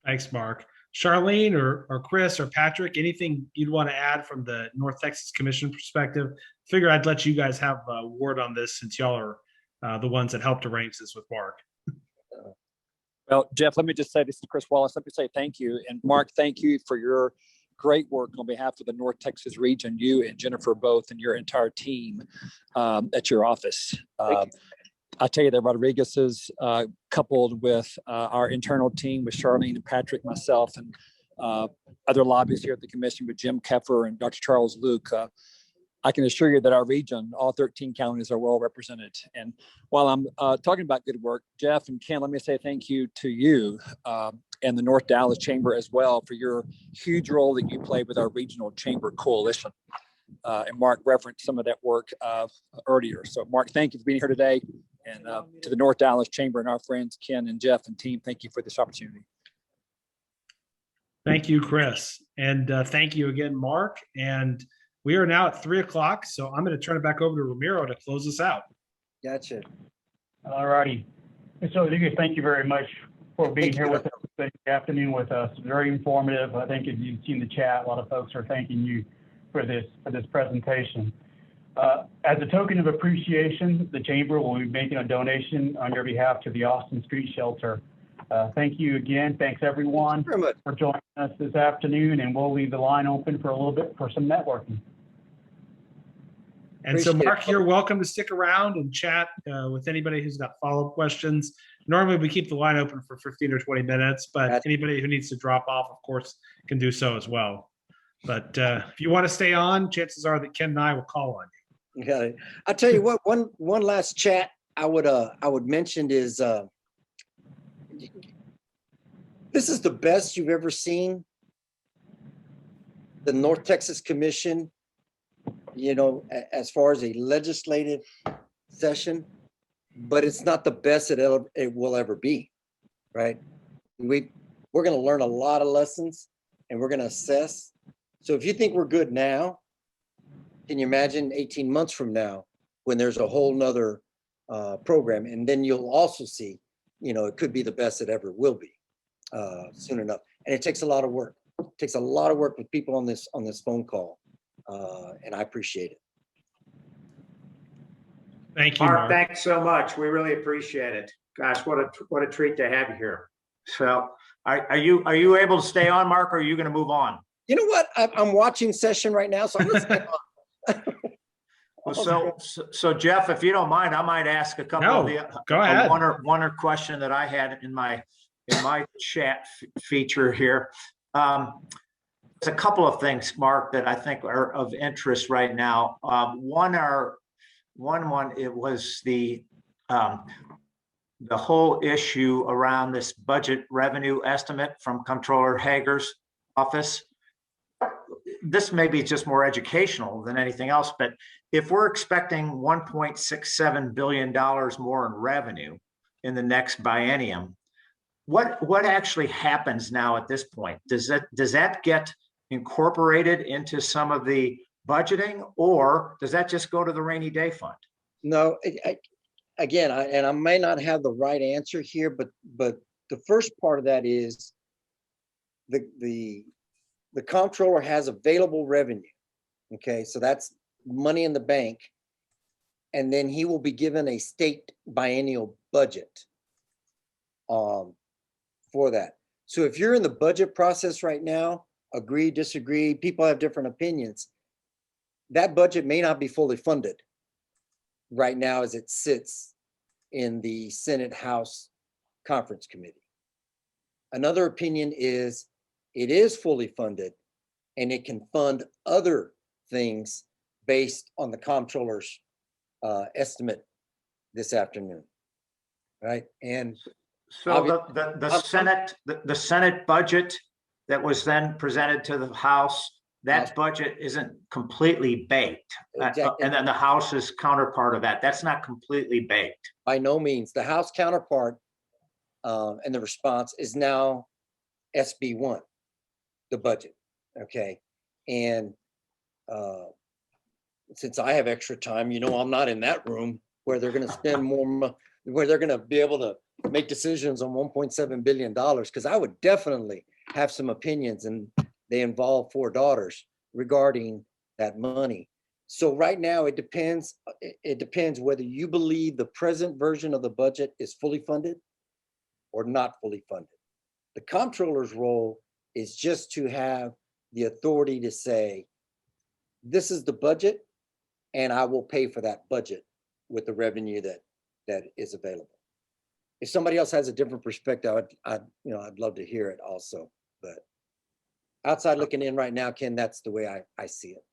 Thanks, Mark. Charlene or Chris or Patrick, anything you'd want to add from the North Texas Commission perspective? Figure I'd let you guys have a word on this, since y'all are the ones that helped arrange this with Mark. Well, Jeff, let me just say, this is Chris Wallace. Let me say thank you. And Mark, thank you for your great work on behalf of the North Texas region, you and Jennifer both, and your entire team at your office. I tell you that Rodriguez's coupled with our internal team with Charlene and Patrick, myself, and other lobbyists here at the commission with Jim Keffer and Dr. Charles Luke, I can assure you that our region, all 13 counties, are well represented. And while I'm talking about good work, Jeff and Ken, let me say thank you to you and the North Dallas Chamber as well for your huge role that you play with our regional chamber coalition. And Mark referenced some of that work earlier. So Mark, thank you for being here today. And to the North Dallas Chamber and our friends, Ken and Jeff and team, thank you for this opportunity. Thank you, Chris. And thank you again, Mark. And we are now at 3 o'clock, so I'm going to turn it back over to Ramiro to close us out. Gotcha. All righty. So Lucas, thank you very much for being here with us this afternoon with us. Very informative. I think as you've seen the chat, a lot of folks are thanking you for this presentation. As a token of appreciation, the Chamber will be making a donation on your behalf to the Austin Street Shelter. Thank you again. Thanks everyone for joining us this afternoon, and we'll leave the line open for a little bit for some networking. And so, Mark, you're welcome to stick around and chat with anybody who's got follow-up questions. Normally, we keep the line open for 15 or 20 minutes, but anybody who needs to drop off, of course, can do so as well. But if you want to stay on, chances are that Ken and I will call on you. Got it. I'll tell you what. One last chat I would mention is this is the best you've ever seen the North Texas Commission, as far as a legislative session, but it's not the best it will ever be, right? We're going to learn a lot of lessons, and we're going to assess. So if you think we're good now, can you imagine 18 months from now when there's a whole nother program? And then you'll also see, it could be the best it ever will be soon enough. And it takes a lot of work. It takes a lot of work with people on this phone call. And I appreciate it. Thank you, Mark. Thanks so much. We really appreciate it. Gosh, what a treat to have you here. So are you able to stay on, Mark, or are you going to move on? You know what? I'm watching session right now, so I'm going to stay on. Well, so Jeff, if you don't mind, I might ask a couple of the go ahead. one question that I had in my chat feature here. There's a couple of things, Mark, that I think are of interest right now. One it was the whole issue around this budget revenue estimate from Comptroller Hager's office. This may be just more educational than anything else, but if we're expecting $1.67 billion more in revenue in the next biennium, what actually happens now at this point? Does that get incorporated into some of the budgeting, or does that just go to the rainy day fund? No, again, I may not have the right answer here, but the first part of that is the comptroller has available revenue. Okay, so that's money in the bank. And then he will be given a state biennial budget for that. So if you're in the budget process right now, agree, disagree, people have different opinions, that budget may not be fully funded right now as it sits in the Senate House Conference Committee. Another opinion is it is fully funded and it can fund other things based on the comptroller's estimate this afternoon, right? And So the Senate budget that was then presented to the House, that budget isn't completely baked. Exactly. And then the House's counterpart of that, that's not completely baked. by no means, the House counterpart and the response is now SB1, the budget, okay? And since I have extra time, I'm not in that room where they're gonna spend more, where they're gonna be able to make decisions on $1.7 billion, because I would definitely have some opinions, and they involve 4 daughters regarding that money. So right now, it depends whether you believe the present version of the budget is fully funded or not fully funded. The comptroller's role is just to have the authority to say, this is the budget, and I will pay for that budget with the revenue that is available. If somebody else has a different perspective, I'd love to hear it also. But outside looking in right now, Ken, that's the way I see it.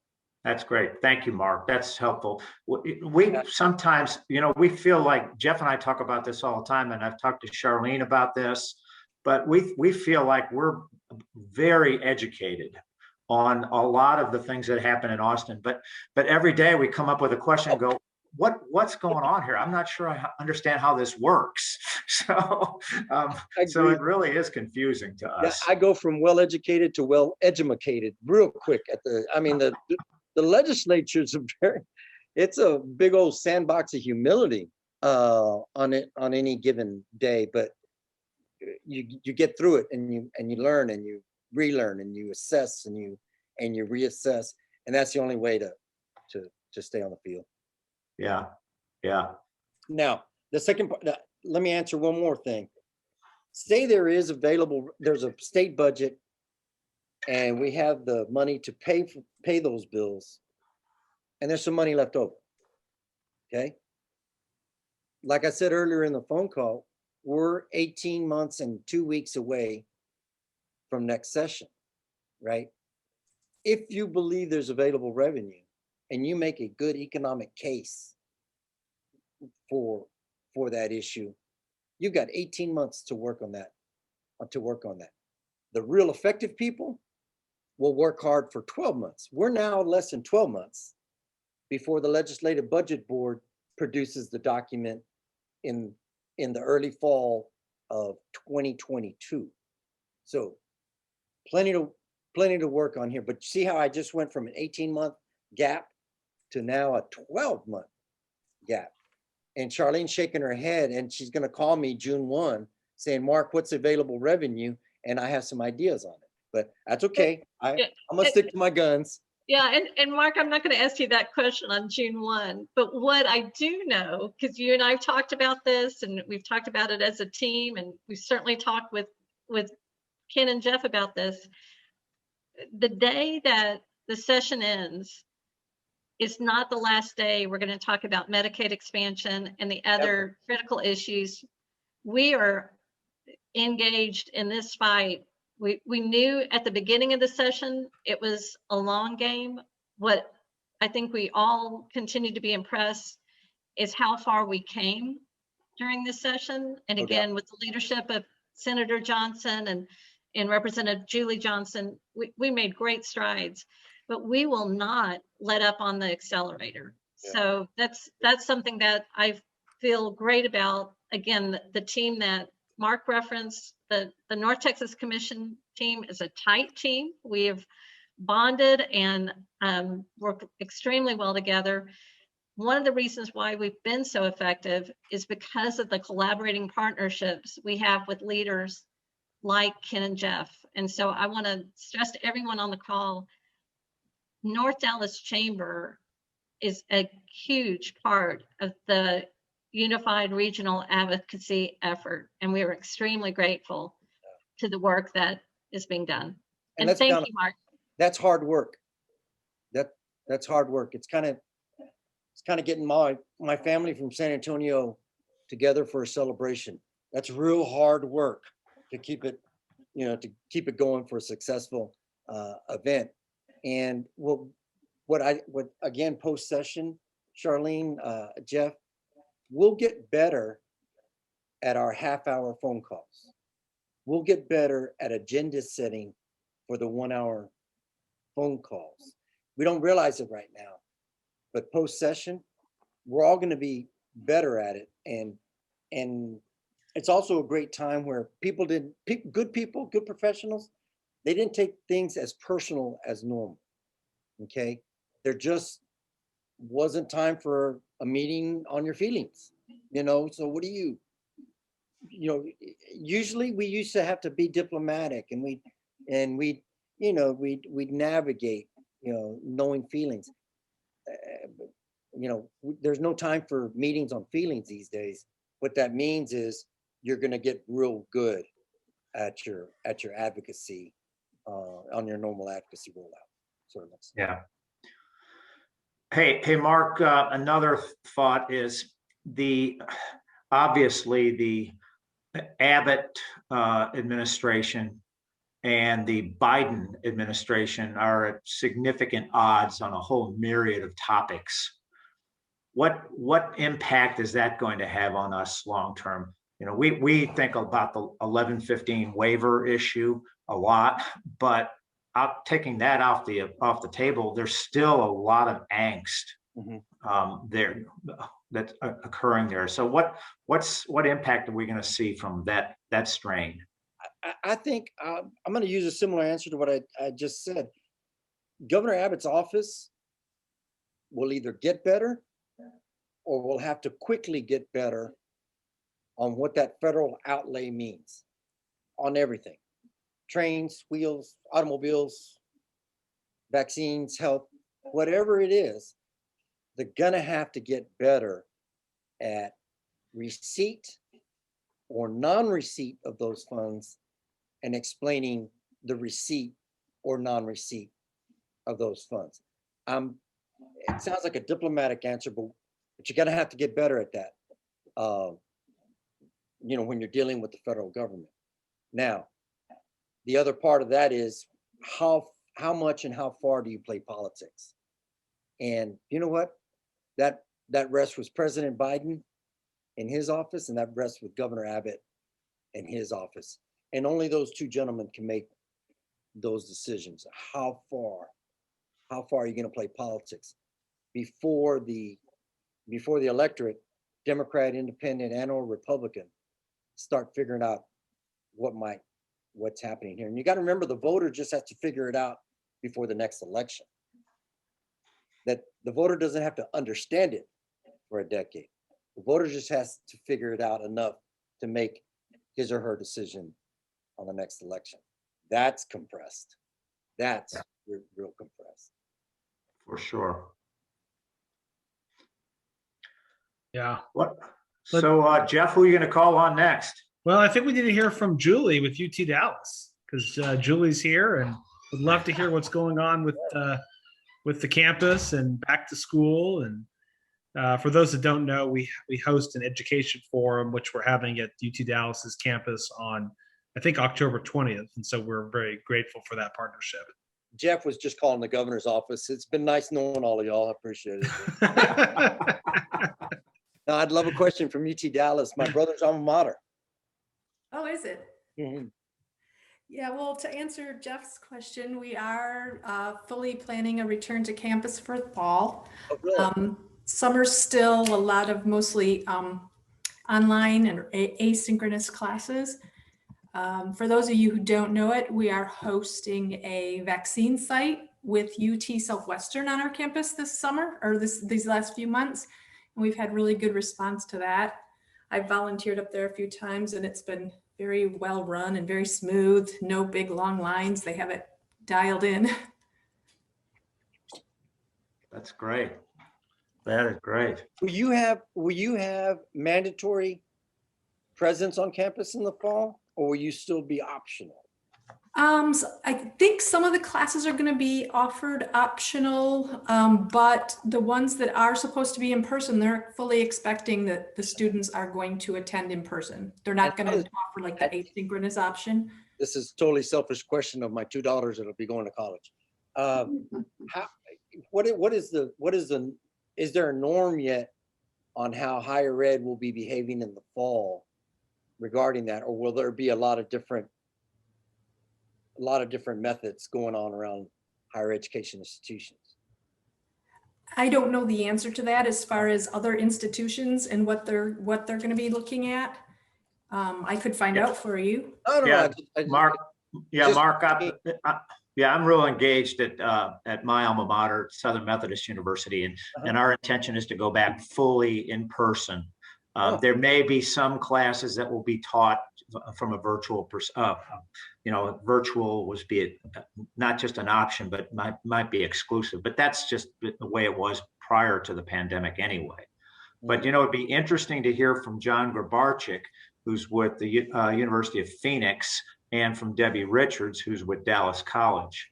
That's great. Thank you, Mark. That's helpful. We sometimes, we feel like Jeff and I talk about this all the time, and I've talked to Charlene about this, but we feel like we're very educated on a lot of the things that happen in Austin. But every day we come up with a question and go, what's going on here? I'm not sure I understand how this works. So it really is confusing to us. I go from well-educated to well-edumacated real quick the legislature's it's a big old sandbox of humility on any given day, but you get through it and you learn and you relearn and you assess and you reassess, and that's the only way to stay on the field. Yeah. Now, the second part, let me answer one more thing. Say there's a state budget and we have the money to pay those bills, and there's some money left over. Okay. Like I said earlier in the phone call, we're 18 months and 2 weeks away from next session, right? If you believe there's available revenue and you make a good economic case for that issue, you've got 18 months to work on that. The real effective people will work hard for 12 months. We're now less than 12 months before the Legislative Budget Board produces the document in the early fall of 2022. So plenty to work on here, but see how I just went from an 18-month gap to now a 12-month gap. And Charlene's shaking her head, and she's going to call me June 1 saying, Mark, what's available revenue? And I have some ideas on it, but that's okay. I'm going to stick to my guns. Yeah, and Mark, I'm not going to ask you that question on June 1, but what I do know, because you and I have talked about this, and we've talked about it as a team, and we've certainly talked with Ken and Jeff about this, the day that the session ends is not the last day we're going to talk about Medicaid expansion and the other critical issues. We are engaged in this fight. We knew at the beginning of the session it was a long game. What I think we all continue to be impressed is how far we came during this session. And again, with the leadership of Senator Johnson and Representative Julie Johnson, we made great strides, but we will not let up on the accelerator. So that's something that I feel great about. Again, the team that Mark referenced, the North Texas Commission team is a tight team. We have bonded and work extremely well together. One of the reasons why we've been so effective is because of the collaborating partnerships we have with leaders like Ken and Jeff. And so I want to stress to everyone on the call, North Dallas Chamber is a huge part of the unified regional advocacy effort. And we are extremely grateful to the work that is being done. And that's thank kind of- you, Mark. That's hard work. That's hard work. It's kind of getting my family from San Antonio together for a celebration. That's real hard work to keep it, to keep it going for a successful event. And what again, post session, Charlene, Jeff, we'll get better at our half-hour phone calls. We'll get better at agenda setting for the 1 hour phone calls. We don't realize it right now, but post session, we're all going to be better at it. And it's also a great time where good professionals, they didn't take things as personal as normal. Okay. There just wasn't time for a meeting on your feelings, so what do you usually we used to have to be diplomatic and we'd navigate, knowing feelings. There's no time for meetings on feelings these days. What that means is you're going to get real good at your advocacy on your normal advocacy rollout. Yeah. Hey, Mark, another thought is obviously the Abbott administration and the Biden administration are at significant odds on a whole myriad of topics. What impact is that going to have on us long term? We think about the 1115 waiver issue a lot, but taking that off the table, there's still a lot of angst there that's occurring there. So what impact are we going to see from that strain? I think I'm going to use a similar answer to what I just said. Governor Abbott's office will either get better or will have to quickly get better on what that federal outlay means on everything. Trains, wheels, automobiles, vaccines, health, whatever it is, they're gonna have to get better at receipt or non-receipt of those funds and explaining the receipt or non-receipt of those funds. It sounds like a diplomatic answer, but you're gonna have to get better at that. When you're dealing with the federal government. Now, the other part of that is how much and how far do you play politics? And you know what? That rests with President Biden in his office, and that rests with Governor Abbott in his office. And only those two gentlemen can make those decisions. How far are you going to play politics before the electorate, Democrat, Independent, and or Republican, start figuring out what's happening here? And you got to remember, the voter just has to figure it out before the next election. That the voter doesn't have to understand it for a decade. The voter just has to figure it out enough to make his or her decision on the next election. That's compressed. That's real compressed. For sure. Yeah. So, Jeff, who are you going to call on next? Well, I think we need to hear from Julie with UT Dallas, because Julie's here and would love to hear what's going on with the campus and back to school. And for those that don't know, we host an education forum, which we're having at UT Dallas's campus on, I think, October 20th. And so we're very grateful for that partnership. Jeff was just calling the governor's office. It's been nice knowing all of y'all. I appreciate it. Now, I'd love a question from UT Dallas, my brother's alma mater. Oh, is it? Mhm. Yeah, well, to answer Jeff's question, we are fully planning a return to campus for the fall. Oh, really? Summer's still a lot of mostly online and asynchronous classes. For those of you who don't know it, we are hosting a vaccine site with UT Southwestern on our campus this summer, or these last few months. And we've had really good response to that. I've volunteered up there a few times and it's been very well run and very smooth. No big long lines. They have it dialed in. That's great. That is great. Will you have mandatory presence on campus in the fall, or will you still be optional? So I think some of the classes are going to be offered optional, but the ones that are supposed to be in person, they're fully expecting that the students are going to attend in person. They're not going to offer like the asynchronous option. This is totally selfish question of my two daughters that'll be going to college. Is there a norm yet on how higher ed will be behaving in the fall regarding that, or will there be a lot of different methods going on around higher education institutions? I don't know the answer to that as far as other institutions and what they're going to be looking at. I could find out for you. I don't know. Mark. Yeah, Mark. I'm real engaged at my alma mater, Southern Methodist University, and our intention is to go back fully in person. There may be some classes that will be taught from a virtual, virtual was not just an option, but might be exclusive. But that's just the way it was prior to the pandemic anyway. But it'd be interesting to hear from John Grabarczyk, who's with the University of Phoenix, and from Debbie Richards, who's with Dallas College.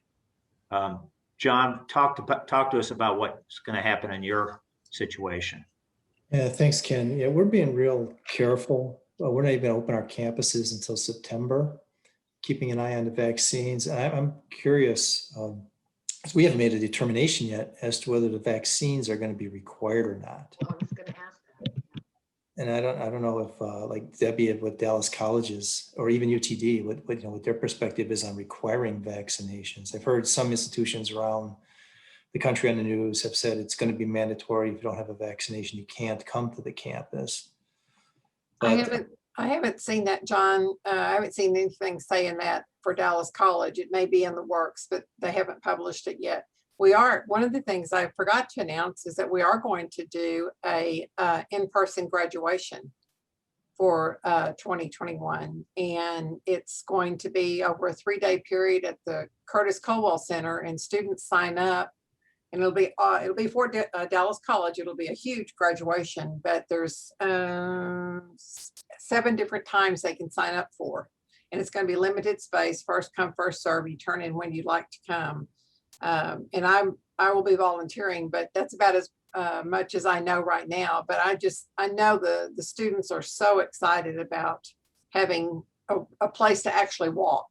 John, talk to us about what's going to happen in your situation. Yeah, thanks, Ken. Yeah, we're being real careful. We're not even going to open our campuses until September, keeping an eye on the vaccines. I'm curious, we haven't made a determination yet as to whether the vaccines are going to be required or not. I was going to ask that. And I don't know if like Debbie with Dallas Colleges or even UTD, what their perspective is on requiring vaccinations. I've heard some institutions around the country on the news have said it's going to be mandatory. If you don't have a vaccination, you can't come to the campus. But I haven't seen that, John. I haven't seen anything saying that for Dallas College. It may be in the works, but they haven't published it yet. One of the things I forgot to announce is that we are going to do a in-person graduation for 2021. And it's going to be over a 3-day period at the Curtis Colwell Center, and students sign up. And it'll be for Dallas College. It'll be a huge graduation, but there's 7 different times they can sign up for. And it's going to be limited space, first come, first serve. You turn in when you'd like to come. And I will be volunteering, but that's about as much as I know right now. But I know the students are so excited about having a place to actually walk.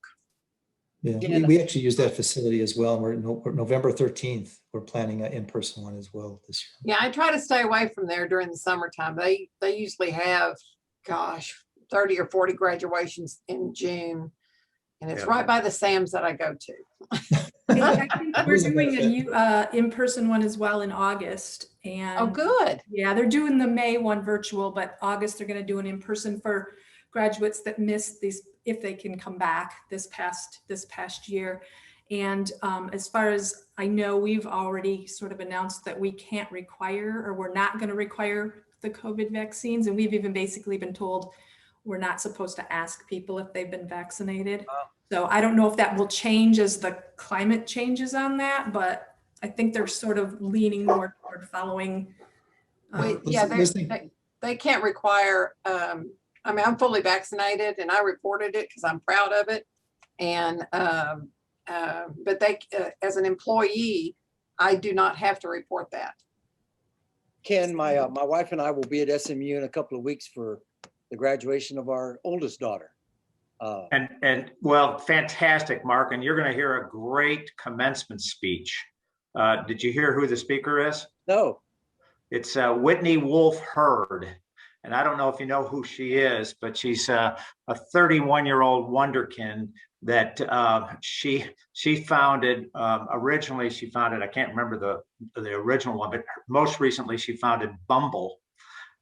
Yeah, we actually use that facility as well. We're November 13th. We're planning an in-person one as well this year. Yeah, I try to stay away from there during the summertime. They usually have, 30 or 40 graduations in June. And it's right by the Sam's that I go to. I think we're doing a in-person one as well in August. And oh, good. Yeah, they're doing the May one virtual, but August they're going to do an in-person for graduates that missed these, if they can come back this past year. And as far as I know, we've already sort of announced that we can't require, or we're not going to require the COVID vaccines. And we've even basically been told we're not supposed to ask people if they've been vaccinated. Oh. So I don't know if that will change as the climate changes on that, but I think they're sort of leaning more toward following. They can't require, I'm fully vaccinated and I reported it because I'm proud of it. And, but as an employee, I do not have to report that. Ken, my wife and I will be at SMU in a couple of weeks for the graduation of our oldest daughter. And well, fantastic, Mark. And you're going to hear a great commencement speech. Did you hear who the speaker is? No. It's Whitney Wolfe Herd. And I don't know if you know who she is, but she's a 31-year-old wonderkin that she founded. Originally, she founded, I can't remember the original one, but most recently she founded Bumble,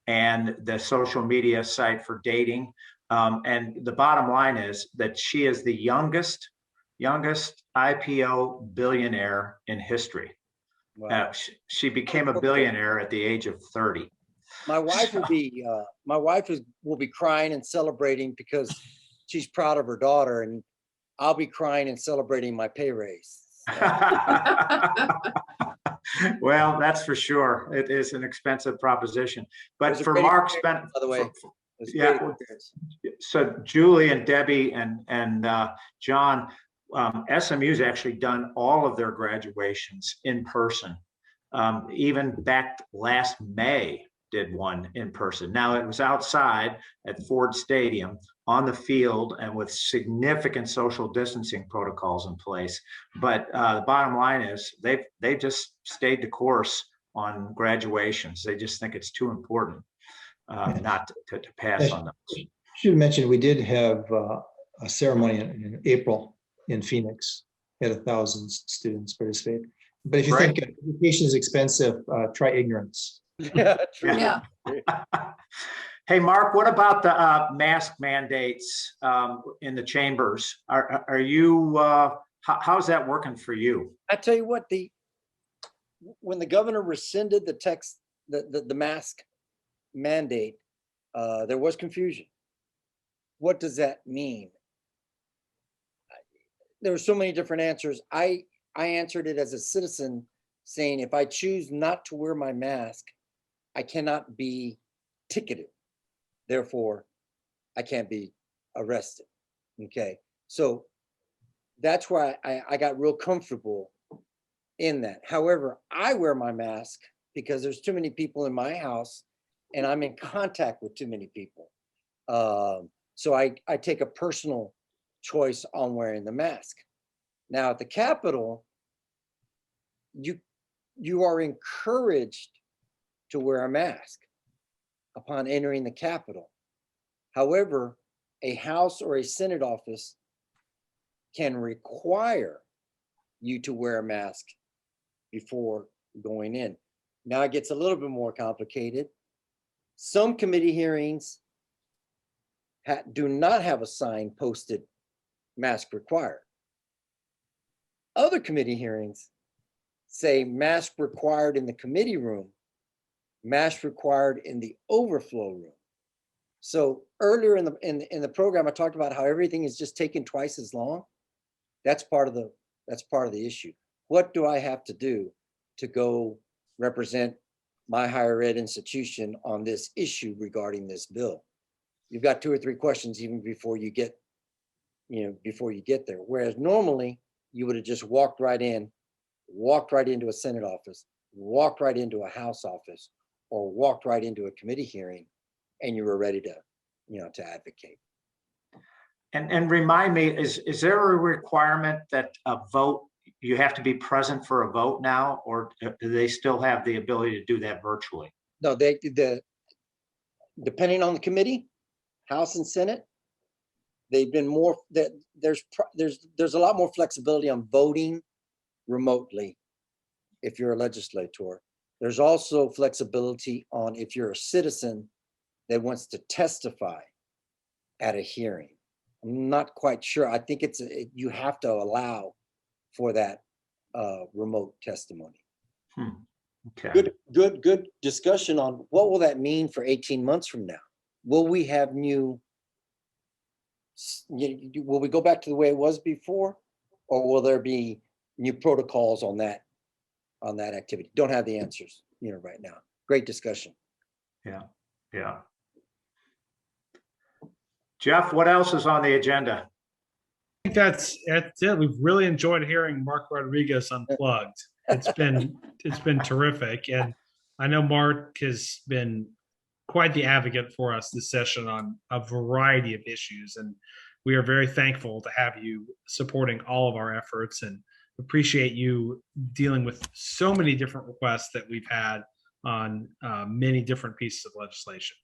and the social media site for dating. And the bottom line is that she is the youngest youngest IPO billionaire in history. Wow. She became a billionaire at the age of 30. My wife will be, will be crying and celebrating because she's proud of her daughter, and I'll be crying and celebrating my pay raise. Well, that's for sure. It is an expensive proposition. It But was a for great Mark experience, spent, by the way. It was a yeah, great experience. so Julie and Debbie and John, SMU's actually done all of their graduations in person. Even back last May did one in person. Now it was outside at Ford Stadium on the field and with significant social distancing protocols in place. But the bottom line is they've just stayed the course on graduations. They just think it's too important not to pass on those. Should mention, we did have a ceremony in April in Phoenix. Had 1,000 students participate. But if you think education is expensive, try ignorance. Yeah, true. Yeah. Hey, Mark, what about the mask mandates in the chambers? Are you, how's that working for you? I tell you what, when the governor rescinded the text, the mask mandate, there was confusion. What does that mean? There were so many different answers. I answered it as a citizen, saying if I choose not to wear my mask, I cannot be ticketed. Therefore, I can't be arrested. Okay, so that's why I got real comfortable in that. However, I wear my mask because there's too many people in my house and I'm in contact with too many people. So I take a personal choice on wearing the mask. Now at the Capitol, you are encouraged to wear a mask upon entering the Capitol. However, a House or a Senate office can require you to wear a mask before going in. Now it gets a little bit more complicated. Some committee hearings do not have a sign posted, mask required. Other committee hearings say mask required in the committee room, mask required in the overflow room. So earlier in the program, I talked about how everything is just taking twice as long. That's part of the issue. What do I have to do to go represent my higher ed institution on this issue regarding this bill? You've got 2 or 3 questions even before you get there. Whereas normally you would have just walked right into a Senate office, walked right into a House office, or walked right into a committee hearing, and you were ready to advocate. And remind me, is there a requirement that a vote, you have to be present for a vote now, or do they still have the ability to do that virtually? No, depending on the committee, House and Senate, they've been more that there's a lot more flexibility on voting remotely if you're a legislator. There's also flexibility on if you're a citizen that wants to testify at a hearing. I'm not quite sure. I think you have to allow for that remote testimony. Okay. Good discussion on what will that mean for 18 months from now? Will we have will we go back to the way it was before, or will there be new protocols on that activity? Don't have the answers, right now. Great discussion. Yeah. Jeff, what else is on the agenda? I think that's it. We've really enjoyed hearing Mark Rodriguez Unplugged. It's been terrific, and I know Mark has been quite the advocate for us this session on a variety of issues, and we are very thankful to have you supporting all of our efforts and appreciate you dealing with so many different requests that we've had on many different pieces of legislation.